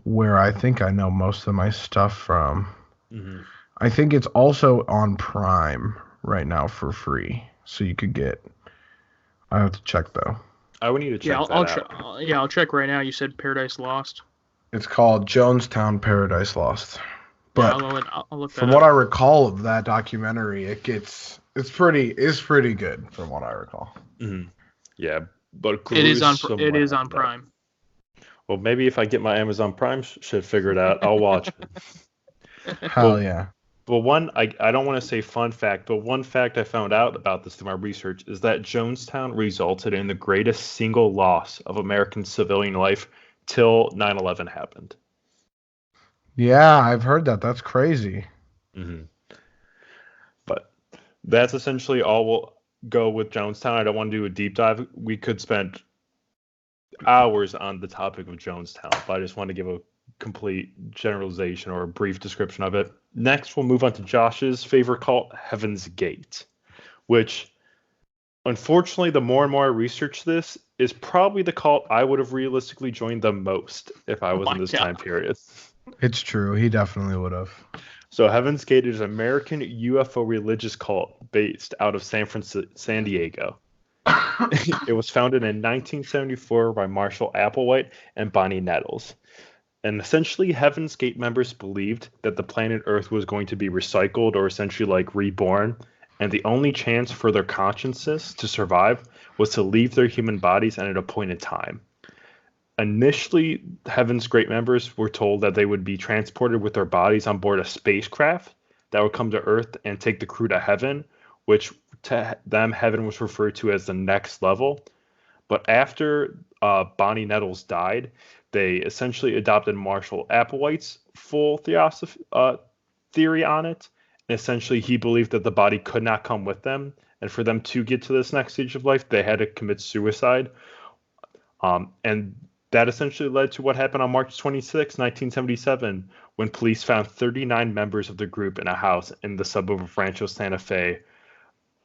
where I think I know most of my stuff from. Mm-hmm. I think it's also on Prime right now for free, so you could get. I have to check though. I would need to check that out. I'll check right now. You said Paradise Lost. It's called Jonestown Paradise Lost. But I'll look that from up. what I recall of that documentary, it's pretty good from what I recall. Mm-hmm. Yeah, but it is on Prime. Well, maybe if I get my Amazon Prime shit figured out, I'll watch it. Hell yeah. But I don't want to say fun fact, but one fact I found out about this through my research is that Jonestown resulted in the greatest single loss of American civilian life till 9/11 happened. Yeah, I've heard that. That's crazy. Mm-hmm. But that's essentially all we'll go with Jonestown. I don't want to do a deep dive. We could spend hours on the topic of Jonestown, but I just want to give a complete generalization or a brief description of it. Next, we'll move on to Josh's favorite cult, Heaven's Gate, which, unfortunately, the more and more I research this, is probably the cult I would have realistically joined the most if I was in this time period. It's true. He definitely would have. So Heaven's Gate is an American UFO religious cult based out of San Diego. It was founded in 1974 by Marshall Applewhite and Bonnie Nettles. And essentially, Heaven's Gate members believed that the planet Earth was going to be recycled or essentially like reborn, and the only chance for their consciousness to survive was to leave their human bodies at an appointed time. Initially, Heaven's Gate members were told that they would be transported with their bodies on board a spacecraft that would come to Earth and take the crew to heaven, which to them, heaven was referred to as the next level. But after Bonnie Nettles died, they essentially adopted Marshall Applewhite's full theory on it. And essentially, he believed that the body could not come with them. And for them to get to this next stage of life, they had to commit suicide. And that essentially led to what happened on March 26, 1977, when police found 39 members of the group in a house in the suburb of Rancho Santa Fe,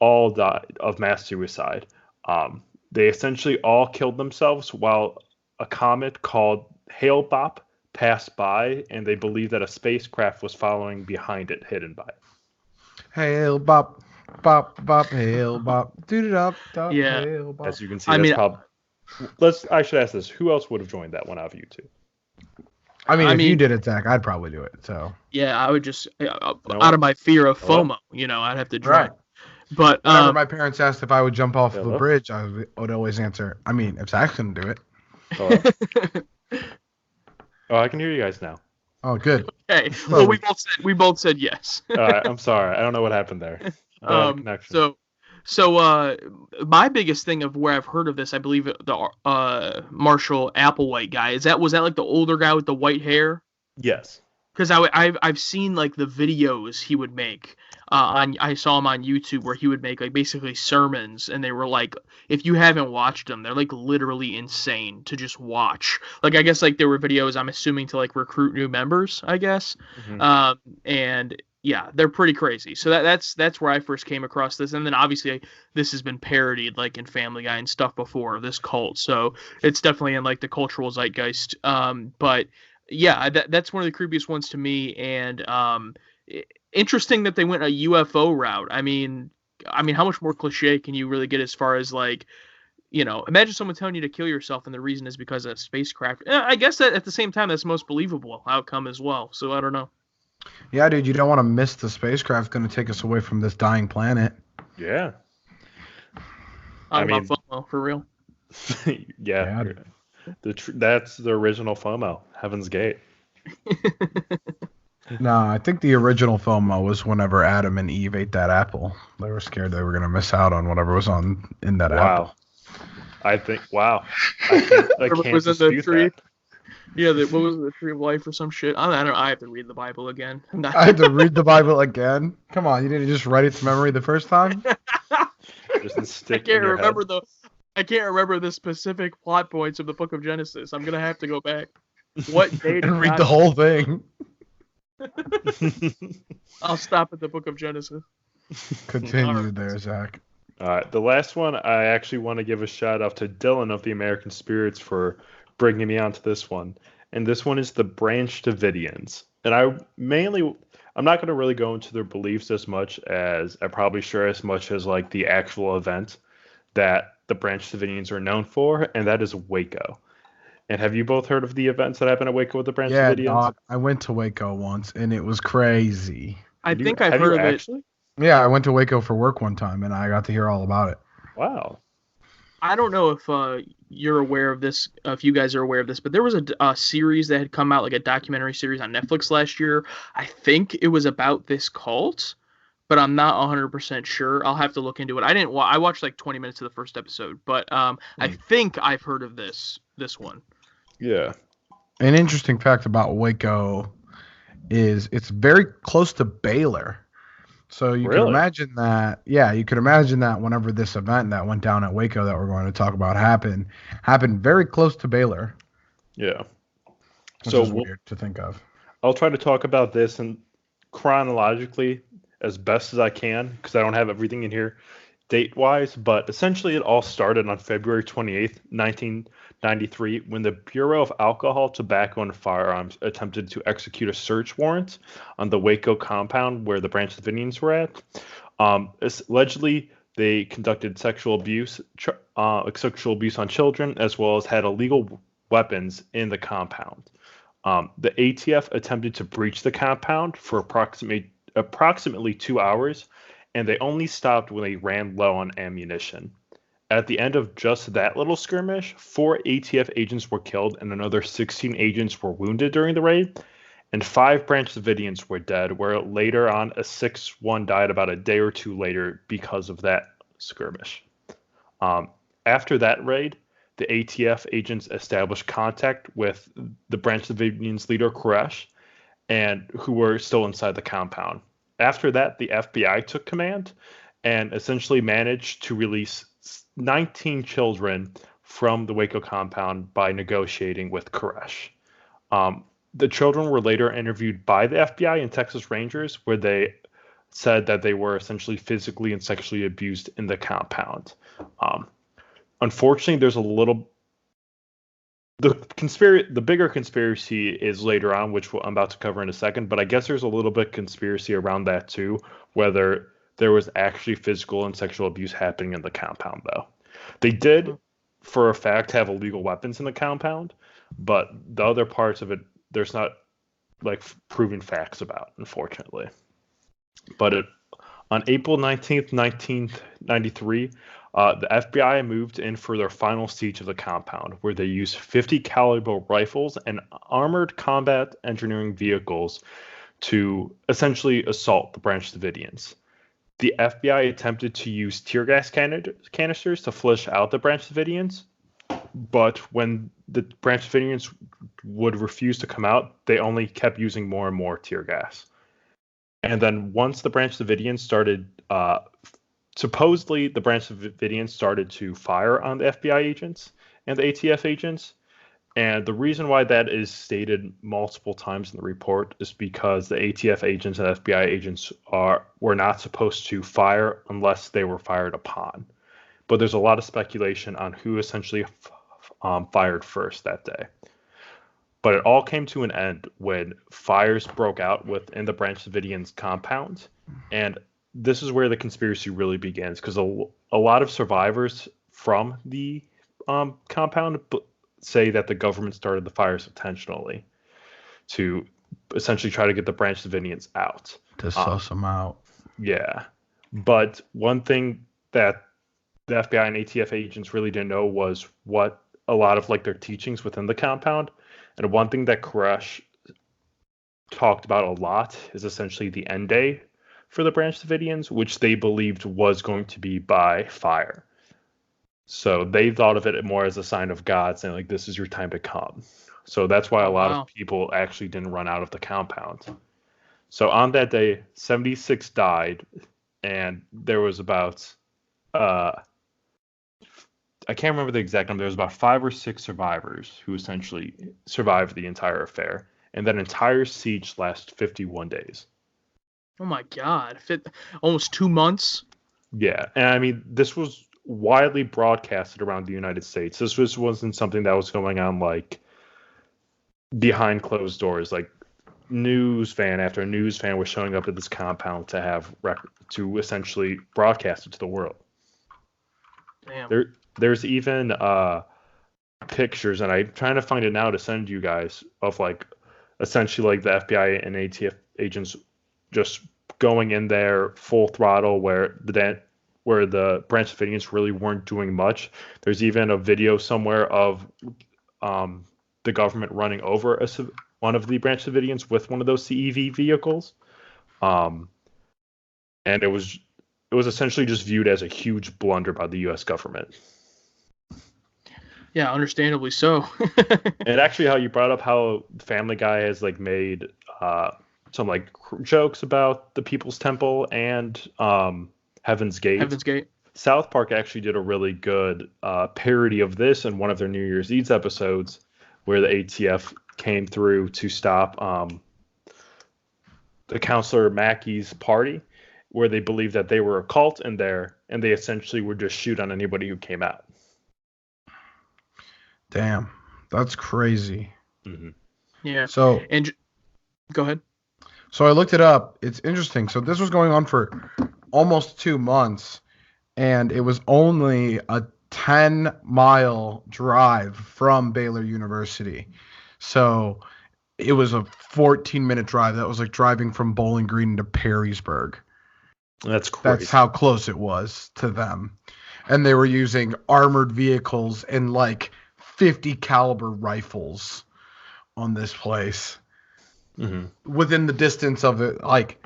all died of mass suicide. They essentially all killed themselves while a comet called Hale-Bopp passed by, and they believed that a spacecraft was following behind it, hidden by it. Hale-Bopp, bop, bop, Hale-Bopp, doo-doo-dop, dop, Yeah. Hale-Bopp. As you can see, I should ask this: who else would have joined that one out of you two? I mean, if you did it, Zach, I'd probably do it. So yeah, I would just out of my fear of FOMO, I'd have to join. Right. But whenever my parents asked if I would jump off the bridge, I would always answer, I mean, if Zach couldn't do it. Oh, I can hear you guys now. Oh, good. Okay. Well, we both said yes. All right, I'm sorry. I don't know what happened there. So my biggest thing of where I've heard of this, I believe the Marshall Applewhite guy, was that like the older guy with the white hair? Yes. Because I've seen like the videos he would make. I saw him on YouTube where he would make like basically sermons, and they were like, if you haven't watched them, they're like literally insane to just watch. Like I guess like there were videos, I'm assuming, to like recruit new members, I guess. Mm-hmm. And yeah, they're pretty crazy. So that's where I first came across this, and then obviously this has been parodied like in Family Guy and stuff before, this cult. So it's definitely in like the cultural zeitgeist. But yeah, that's one of the creepiest ones to me, and interesting that they went a UFO route. I mean, how much more cliche can you really get as far as like, imagine someone telling you to kill yourself and the reason is because of a spacecraft. I guess that at the same time, that's the most believable outcome as well. So I don't know. Yeah, dude, you don't want to miss the spacecraft going to take us away from this dying planet. Yeah. I mean, FOMO, for real. Yeah. That's the original FOMO, Heaven's Gate. No, I think the original FOMO was whenever Adam and Eve ate that apple. They were scared they were going to miss out on whatever was in that apple. I can't was in the tree. that. Yeah, what was it, the tree of life or some shit? I don't know. I have to read the Bible again. I had to read the Bible again? Come on, you didn't just write it to memory the first time? Just stick in your head. I can't remember the specific plot points of the Book of Genesis. I'm gonna have to go back. What date? And read the whole thing. I'll stop at the Book of Genesis. Continue there, Zach. All right, the last one, I actually want to give a shout out to Dylan of the American Spirits for bringing me onto this one. And this one is the Branch Davidians. And I'm not going to really go into their beliefs as much as I probably share as much as like the actual event that the Branch Davidians are known for, and that is Waco. And have you both heard of the events that happened at Waco with the Branch Davidians? Yeah, I went to Waco once, and it was crazy. I've heard of it. Yeah, I went to Waco for work one time, and I got to hear all about it. Wow. I don't know if you're aware of this, if you guys are aware of this, but there was a series that had come out, like a documentary series on Netflix last year. I think it was about this cult, but I'm not 100% sure. I'll have to look into it. I didn't. I watched like 20 minutes of the first episode, but I think I've heard of this one. Yeah. An interesting fact about Waco is it's very close to Baylor. So you can Really? imagine that, you could imagine that whenever this event that went down at Waco that we're going to talk about happened very close to Baylor, Yeah. which So is weird to think of. I'll try to talk about this and chronologically as best as I can because I don't have everything in here date-wise, but essentially it all started on February 28th, 1993, when the Bureau of Alcohol, Tobacco, and Firearms attempted to execute a search warrant on the Waco compound where the Branch Davidians were at. Allegedly, they conducted sexual abuse on children, as well as had illegal weapons in the compound. The ATF attempted to breach the compound for approximately 2 hours, and they only stopped when they ran low on ammunition. At the end of just that little skirmish, 4 ATF agents were killed and another 16 agents were wounded during the raid, and 5 Branch Davidians were dead, where later on a 6th one died about a day or two later because of that skirmish. After that raid, the ATF agents established contact with the Branch Davidians leader, Koresh, and who were still inside the compound. After that, the FBI took command and essentially managed to release 19 children from the Waco compound by negotiating with Koresh. The children were later interviewed by the FBI and Texas Rangers, where they said that they were essentially physically and sexually abused in the compound. Unfortunately, there's a little. The bigger conspiracy is later on, which I'm about to cover in a second, but I guess there's a little bit of conspiracy around that too, whether there was actually physical and sexual abuse happening in the compound, though. They did, for a fact, have illegal weapons in the compound, but the other parts of it, there's not like proven facts about, unfortunately. But on April 19th, 1993, the FBI moved in for their final siege of the compound, where they used 50 caliber rifles and armored combat engineering vehicles to essentially assault the Branch Davidians. The FBI attempted to use tear gas canisters to flush out the Branch Davidians, but when the Branch Davidians would refuse to come out, they only kept using more and more tear gas. And then once the Branch Davidians started, supposedly the Branch Davidians started to fire on the FBI agents and the ATF agents. And the reason why that is stated multiple times in the report is because the ATF agents and FBI agents were not supposed to fire unless they were fired upon. But there's a lot of speculation on who essentially fired first that day. But it all came to an end when fires broke out within the Branch Davidians compound. And this is where the conspiracy really begins, because a lot of survivors from the compound say that the government started the fires intentionally to essentially try to get the Branch Davidians out. To suss them out. Yeah. But one thing that the FBI and ATF agents really didn't know was what a lot of like their teachings within the compound. And one thing that Koresh talked about a lot is essentially the end day for the Branch Davidians, which they believed was going to be by fire. So they thought of it more as a sign of God, saying like, this is your time to come. So that's why a lot of people actually didn't run out of the compound. So on that day, 76 died, and there was about, I can't remember the exact number, there was about 5 or 6 survivors who essentially survived the entire affair. And that entire siege lasted 51 days. Oh my God. Almost 2 months? Yeah, and I mean, this was widely broadcasted around the United States. This wasn't something that was going on like behind closed doors. Like news fan after news fan was showing up at this compound to have to essentially broadcast it to the world. Damn. There's even pictures, and I'm trying to find it now to send you guys, of like essentially like the FBI and ATF agents just going in there full throttle, where where the Branch Davidians really weren't doing much. There's even a video somewhere of the government running over one of the Branch Davidians with one of those CEV vehicles, and it was essentially just viewed as a huge blunder by the U.S. government. Yeah, understandably so. And actually, how you brought up how Family Guy has like made some like jokes about the People's Temple and Heaven's Gate. Heaven's Gate. South Park actually did a really good parody of this in one of their New Year's Eve episodes, where the ATF came through to stop the Counselor Mackey's party, where they believed that they were a cult in there, and they essentially would just shoot on anybody who came out. Damn, that's crazy. Mm-hmm. Yeah. So, go ahead. So I looked it up. It's interesting. So this was going on for almost 2 months, and it was only a 10-mile drive from Baylor University. So it was a 14-minute drive. That was like driving from Bowling Green to Perrysburg. That's crazy. That's how close it was to them. And they were using armored vehicles and like 50 caliber rifles on this place. Mm-hmm. Within the distance of it, like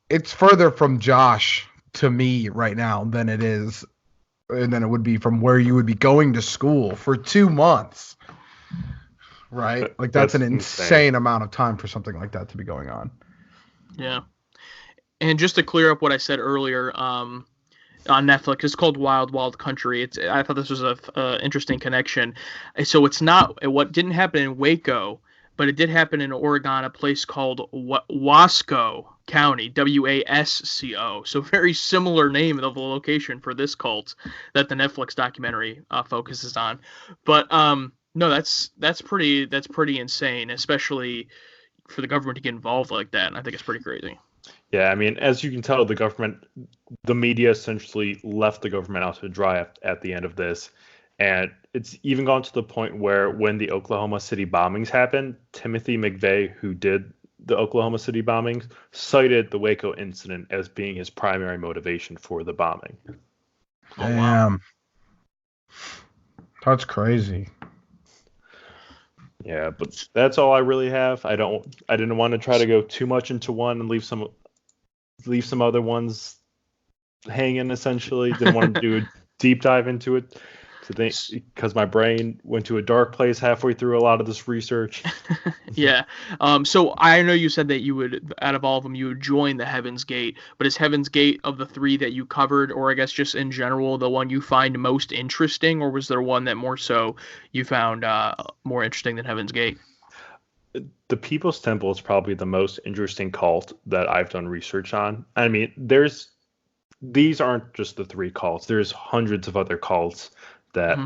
it's further from Josh to me right now than it is, and then it would be from where you would be going to school for 2 months, right? Like that's an insane amount of time for something like that to be going on. Yeah. And just to clear up what I said earlier, on Netflix, it's called Wild Wild Country. I thought this was a interesting connection. So it's not what didn't happen in Waco, but it did happen in Oregon, a place called Wasco County, Wasco. So very similar name of the location for this cult that the Netflix documentary focuses on. But no, that's pretty insane, especially for the government to get involved like that. And I think it's pretty crazy. Yeah, I mean, as you can tell, the media essentially left the government out to dry at the end of this. And it's even gone to the point where when the Oklahoma City bombings happened, Timothy McVeigh, who did the Oklahoma City bombings, cited the Waco incident as being his primary motivation for the bombing. Damn. Oh, wow. That's crazy. Yeah, but that's all I really have. I didn't want to try to go too much into one and leave some other ones hanging, essentially. Didn't want to do a deep dive into it because my brain went to a dark place halfway through a lot of this research. Yeah. So I know you said that you would, out of all of them, you would join the Heaven's Gate, but is Heaven's Gate, of the three that you covered, or I guess just in general, the one you find most interesting, or was there one that more so you found more interesting than Heaven's Gate? The People's Temple is probably the most interesting cult that I've done research on. I mean, these aren't just the three cults. There's hundreds of other cults that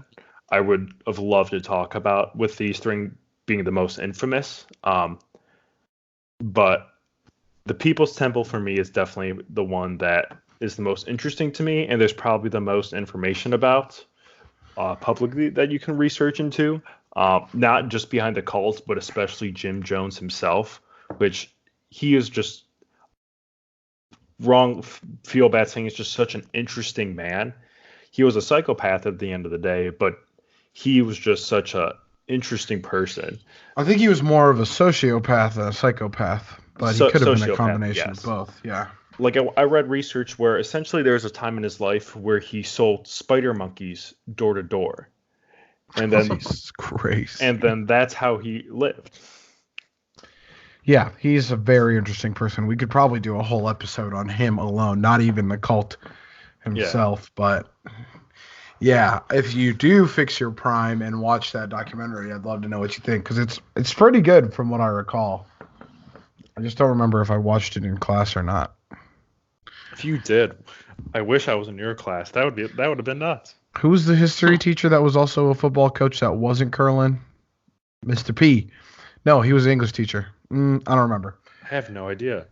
I would have loved to talk about, with these three being the most infamous. But the People's Temple for me is definitely the one that is the most interesting to me, and there's probably the most information about publicly that you can research into. Not just behind the cults, but especially Jim Jones himself, which he is just feel bad saying, is just such an interesting man. He was a psychopath at the end of the day, but he was just such a interesting person. I think he was more of a sociopath than a psychopath, but he could have been a combination of both. Yeah. Like I read research where essentially there's a time in his life where he sold spider monkeys door to door. And then Jesus Christ. And then that's how he lived. Yeah, he's a very interesting person. We could probably do a whole episode on him alone, not even the cult himself. Yeah. But yeah, if you do fix your Prime and watch that documentary, I'd love to know what you think, because it's pretty good from what I recall. I just don't remember if I watched it in class or not. If you did, I wish I was in your class. That would have been nuts. Who was the history teacher that was also a football coach that wasn't curling? Mr. P. No, he was an English teacher. I don't remember. I have no idea.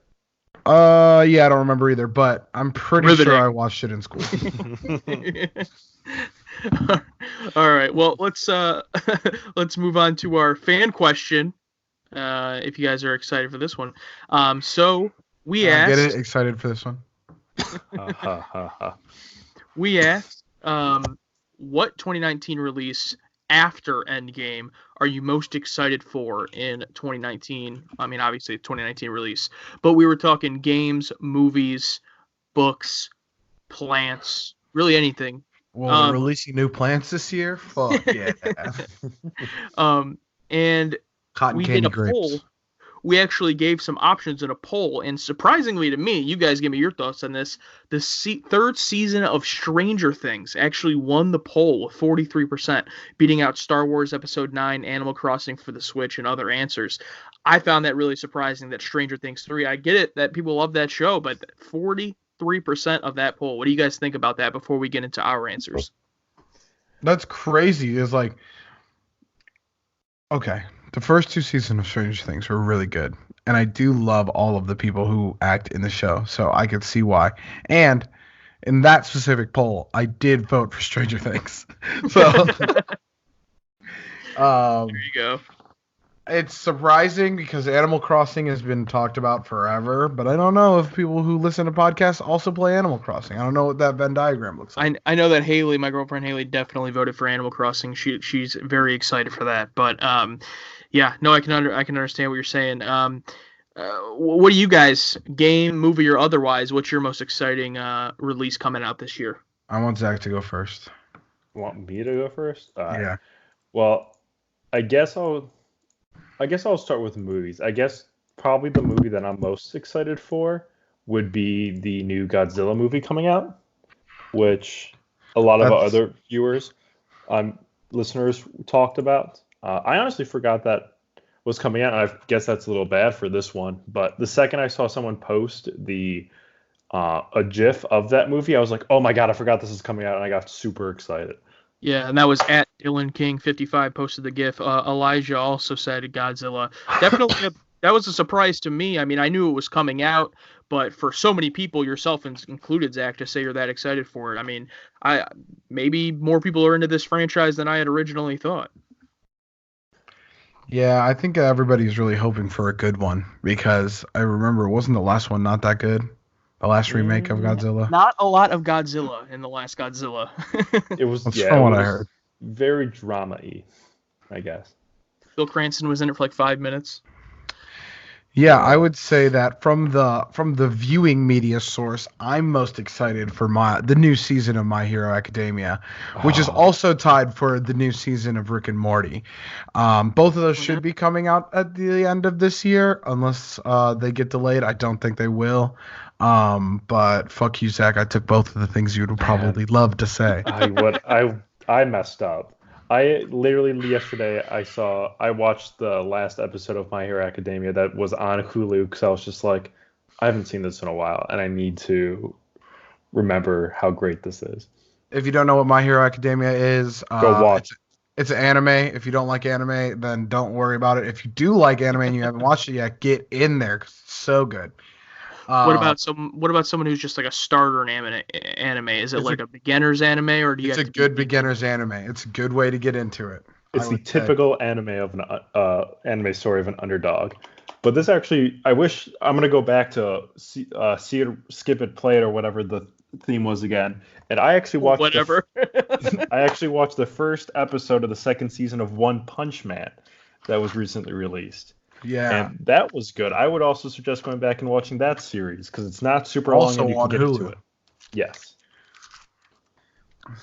Yeah, I don't remember either, but I'm pretty sure I watched it in school. All right. Well, let's move on to our fan question. If you guys are excited for this one. So we asked. Get it? Excited for this one? Ha, ha, ha, ha. We asked, what 2019 release after Endgame are you most excited for in 2019? I mean, obviously 2019 release, but we were talking games, movies, books, plants, really anything. Well, they're releasing new plants this year. Fuck yeah. And Cotton we did candy a poll. grapes. We actually gave some options in a poll, and surprisingly to me, you guys give me your thoughts on this. The third season of Stranger Things actually won the poll with 43%, beating out Star Wars Episode 9, Animal Crossing for the Switch, and other answers. I found that really surprising that Stranger Things 3, I get it that people love that show, but 43% of that poll. What do you guys think about that before we get into our answers? That's crazy. It's like, okay, the first 2 seasons of Stranger Things were really good. And I do love all of the people who act in the show, so I could see why. And in that specific poll, I did vote for Stranger Things. So There you go. it's surprising because Animal Crossing has been talked about forever, but I don't know if people who listen to podcasts also play Animal Crossing. I don't know what that Venn diagram looks like. I know that Haley, my girlfriend Haley, definitely voted for Animal Crossing. She's very excited for that. But yeah, no, I can understand what you're saying. What do you guys, game, movie, or otherwise? What's your most exciting release coming out this year? I want Zach to go first. Want me to go first? Yeah. Well, I guess I'll start with movies. I guess probably the movie that I'm most excited for would be the new Godzilla movie coming out, which a lot of our other viewers, listeners talked about. I honestly forgot that was coming out, and I guess that's a little bad for this one. But the second I saw someone post a GIF of that movie, I was like, oh my god, I forgot this is coming out, and I got super excited. Yeah, and that was at Dylan King 55 posted the GIF. Elijah also said Godzilla. Definitely, that was a surprise to me. I mean, I knew it was coming out, but for so many people, yourself included, Zach, to say you're that excited for it. I mean, maybe more people are into this franchise than I had originally thought. Yeah, I think everybody's really hoping for a good one because I remember, wasn't the last one not that good? The last remake of Godzilla? Not a lot of Godzilla in the last Godzilla. It was, That's yeah, from it what was I heard. very drama-y, I guess. Bill Cranston was in it for like 5 minutes. Yeah, I would say that from the viewing media source, I'm most excited for the new season of My Hero Academia, which is also tied for the new season of Rick and Morty. Both of those should be coming out at the end of this year, unless they get delayed. I don't think they will. But fuck you, Zach. I took both of the things you would probably love to say. I messed up. I literally yesterday I watched the last episode of My Hero Academia that was on Hulu because I was just like, I haven't seen this in a while and I need to remember how great this is. If you don't know what My Hero Academia is, go watch. It's an anime. If you don't like anime, then don't worry about it. If you do like anime and you haven't watched it yet, get in there because it's so good. What about someone who's just like a starter in anime? Is it like a beginner's anime, or do you? It's a good beginner's anime. It's a good way to get into it. It's the typical anime of an anime story of an underdog. But this actually, I'm gonna go back to see it, skip it, play it, or whatever the theme was again. And I actually watched I actually watched the first episode of the second season of One Punch Man that was recently released. Yeah, and that was good. I would also suggest going back and watching that series because it's not super long and you can get into it. Yes.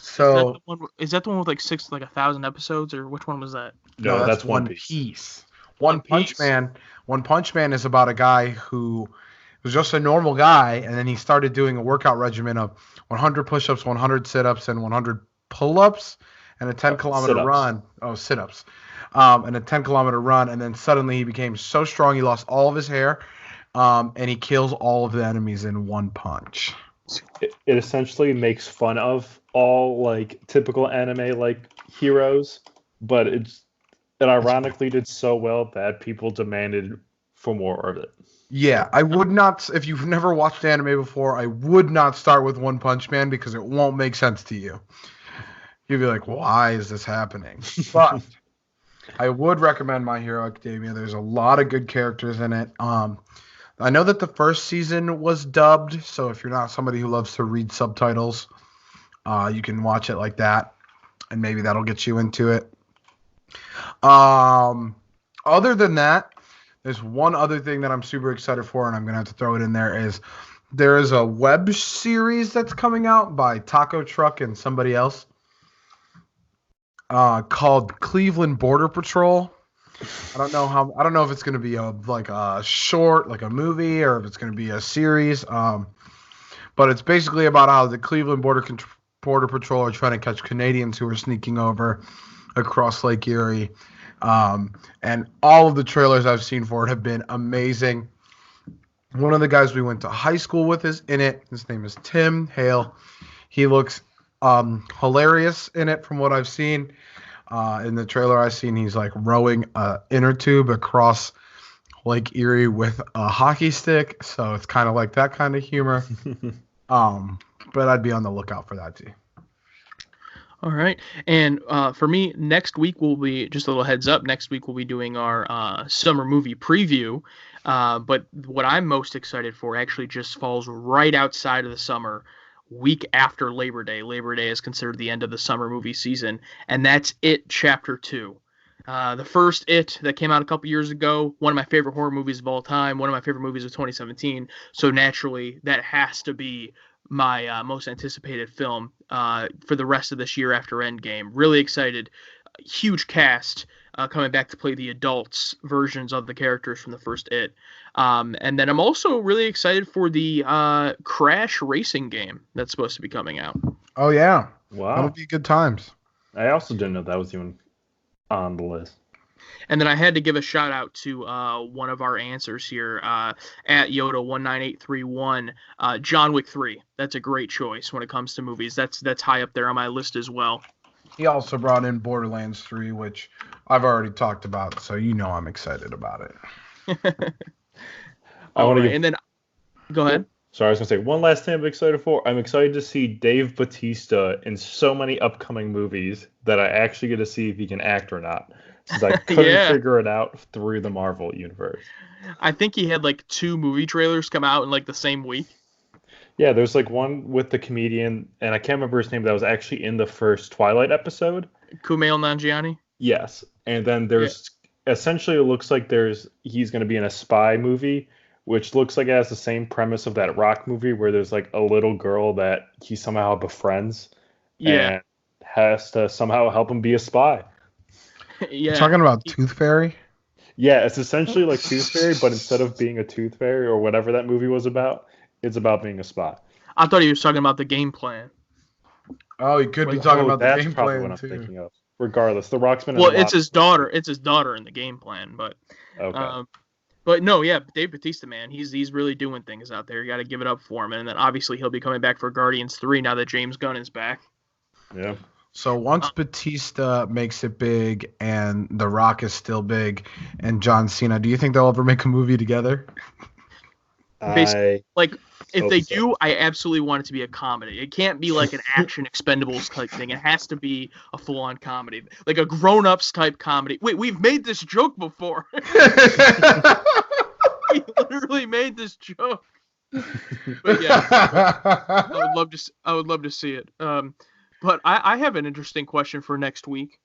So is that the one with like 1,000 episodes, or which one was that? No, that's One Piece. One Punch Man is about a guy who was just a normal guy, and then he started doing a workout regimen of 100 push-ups, 100 sit-ups, and 100 pull-ups, and a 10-kilometer run. Oh, sit-ups. And a 10-kilometer run, and then suddenly he became so strong he lost all of his hair, and he kills all of the enemies in one punch. It essentially makes fun of all like typical anime like heroes, but it ironically did so well that people demanded for more of it. Yeah, I would not. If you've never watched anime before, I would not start with One Punch Man because it won't make sense to you. You'd be like, why is this happening? But I would recommend My Hero Academia. There's a lot of good characters in it. I know that the first season was dubbed, so if you're not somebody who loves to read subtitles, you can watch it like that, and maybe that'll get you into it. Other than that, there's one other thing that I'm super excited for, and I'm going to have to throw it in there, is there is a web series that's coming out by Taco Truck and somebody else called Cleveland Border Patrol. I don't know if it's going to be a short, like a movie, or if it's going to be a series. But it's basically about how the Cleveland Border Patrol are trying to catch Canadians who are sneaking over across Lake Erie. And all of the trailers I've seen for it have been amazing. One of the guys we went to high school with is in it. His name is Tim Hale. He looks hilarious in it from what I've seen. In the trailer I've seen, he's like rowing an inner tube across Lake Erie with a hockey stick. So it's kind of like that kind of humor. But I'd be on the lookout for that too. All right. And for me, next week will be, just a little heads up, next week we'll be doing our summer movie preview. But what I'm most excited for actually just falls right outside of the summer, week after Labor Day. Labor Day is considered the end of the summer movie season, and that's It Chapter 2. The first It that came out a couple years ago, one of my favorite horror movies of all time, one of my favorite movies of 2017. So naturally, that has to be my most anticipated film for the rest of this year after Endgame. Really excited. Huge cast coming back to play the adults versions of the characters from the first It. And then I'm also really excited for the Crash racing game that's supposed to be coming out. Oh, yeah. Wow. That'll be good times. I also didn't know that was even on the list. And then I had to give a shout out to one of our answers here at Yoda19831, John Wick 3. That's a great choice when it comes to movies. That's high up there on my list as well. He also brought in Borderlands 3, which I've already talked about, so you know I'm excited about it. And then go ahead. Sorry, I was going to say one last thing I'm excited for. I'm excited to see Dave Bautista in so many upcoming movies that I actually get to see if he can act or not, since I couldn't figure it out through the Marvel universe. I think he had like 2 movie trailers come out in like the same week. Yeah, there's like one with the comedian, and I can't remember his name, that was actually in the first Twilight episode. Kumail Nanjiani? Yes. And then there's essentially, it looks like he's going to be in a spy movie, which looks like it has the same premise of that Rock movie where there's like a little girl that he somehow befriends and has to somehow help him be a spy. You're talking about Tooth Fairy? Yeah, it's essentially like Tooth Fairy, but instead of being a Tooth Fairy or whatever that movie was about, it's about being a spy. I thought he was talking about the game plan. Oh, he could be talking about the game probably plan what too. I'm thinking of. Regardless, the Rock's been. Well, it's his daughter. It's his daughter in the game plan, but. Okay. But no, yeah, Dave Bautista, man, he's really doing things out there. You got to give it up for him, and then obviously he'll be coming back for Guardians 3 now that James Gunn is back. Yeah. So once Batista makes it big and The Rock is still big and John Cena, do you think they'll ever make a movie together? If they do, I absolutely want it to be a comedy. It can't be like an action Expendables type thing. It has to be a full-on comedy, like a grown-ups type comedy. Wait, we've made this joke before. We literally made this joke. But yeah, I would love to see it. But I have an interesting question for next week.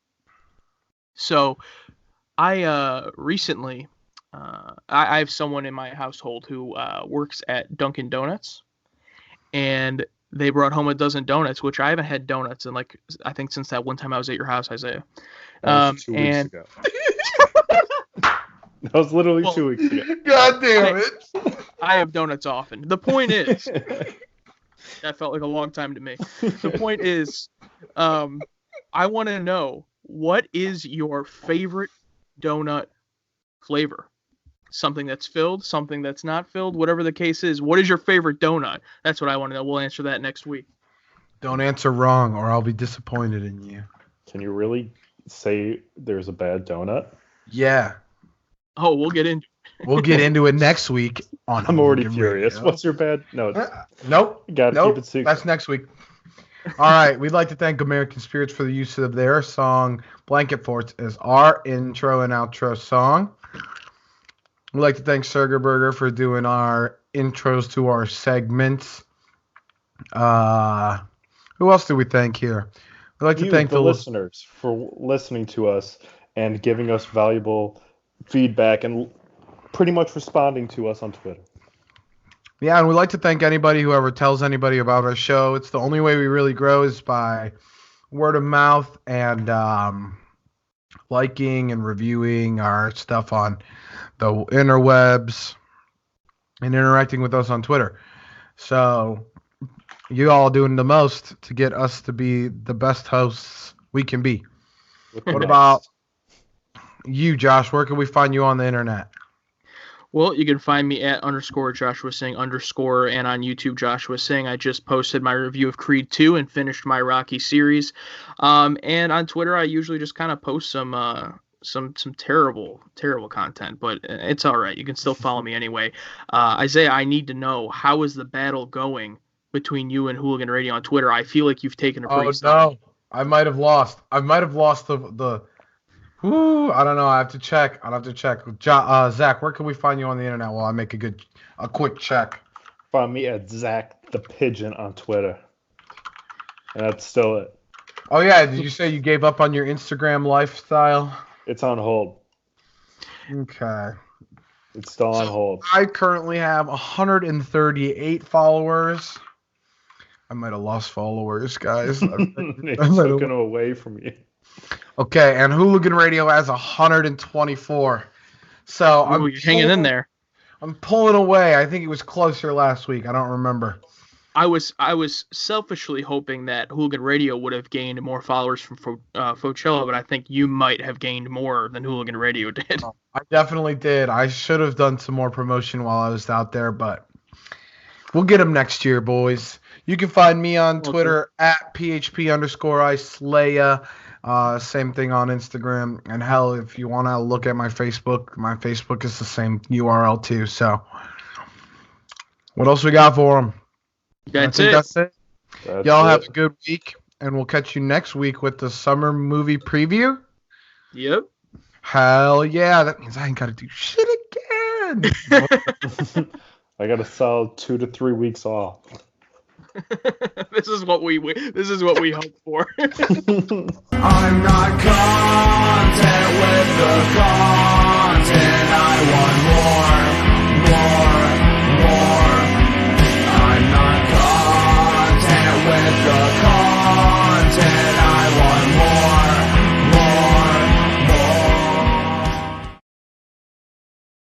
So, I recently. I have someone in my household who works at Dunkin' Donuts, and they brought home a dozen donuts, which I haven't had donuts in I think since that one time I was at your house, Isaiah. That was 2 weeks ago. That was literally 2 weeks ago. God damn it! I have donuts often. The point is, that felt like a long time to me. The point is, I want to know, what is your favorite donut flavor? Something that's filled, something that's not filled, whatever the case is. What is your favorite donut? That's what I want to know. We'll answer that next week. Don't answer wrong, or I'll be disappointed in you. Can you really say there's a bad donut? Yeah. Oh, we'll get into it. We'll get into it next week. I'm already furious. Radio. What's your bad? No. Nope. Gotta keep it secret. That's next week. All right. We'd like to thank American Spirits for the use of their song Blanket Forts as our intro and outro song. We'd like to thank Surgerberger for doing our intros to our segments. Who else do we thank here? We'd like to thank the listeners for listening to us and giving us valuable feedback and pretty much responding to us on Twitter. Yeah, and we'd like to thank anybody who ever tells anybody about our show. It's the only way we really grow is by word of mouth and liking and reviewing our stuff on the interwebs and interacting with us on Twitter. So you all doing the most to get us to be the best hosts we can be. What about you, Josh? Where can we find you on the internet? Well, you can find me at _Joshua Singh _ and on YouTube, Joshua Singh. I just posted my review of Creed 2 and finished my Rocky series. And on Twitter, I usually just kind of post some terrible content, but it's all right. You can still follow me anyway. Isaiah, I need to know, how is the battle going between you and Hooligan Radio on Twitter? I feel like you've taken a pretty no. I might have lost. I might have lost the I don't know. I have to check. I'll have to check. Zach, where can we find you on the internet while I make a quick check? Find me at Zach the Pigeon on Twitter. And that's still it. Oh, yeah. Did you say you gave up on your Instagram lifestyle? It's on hold. Okay. It's still on hold. I currently have 138 followers. I might have lost followers, guys. It's taken away from you. Okay, and Hooligan Radio has 124. So I'm hanging in there. I'm pulling away. I think it was closer last week. I don't remember. I was selfishly hoping that Hooligan Radio would have gained more followers from Fauxchella, but I think you might have gained more than Hooligan Radio did. I definitely did. I should have done some more promotion while I was out there, but we'll get them next year, boys. You can find me on Twitter at PHP_Islaya. Same thing on Instagram. And hell, if you want to look at my Facebook is the same URL too. So what else we got for them? That's it. Y'all have a good week, and we'll catch you next week with the summer movie preview. Yep. Hell yeah. That means I ain't got to do shit again. I got a solid 2 to 3 weeks off. This is what we hope for. I'm not content with the content. I want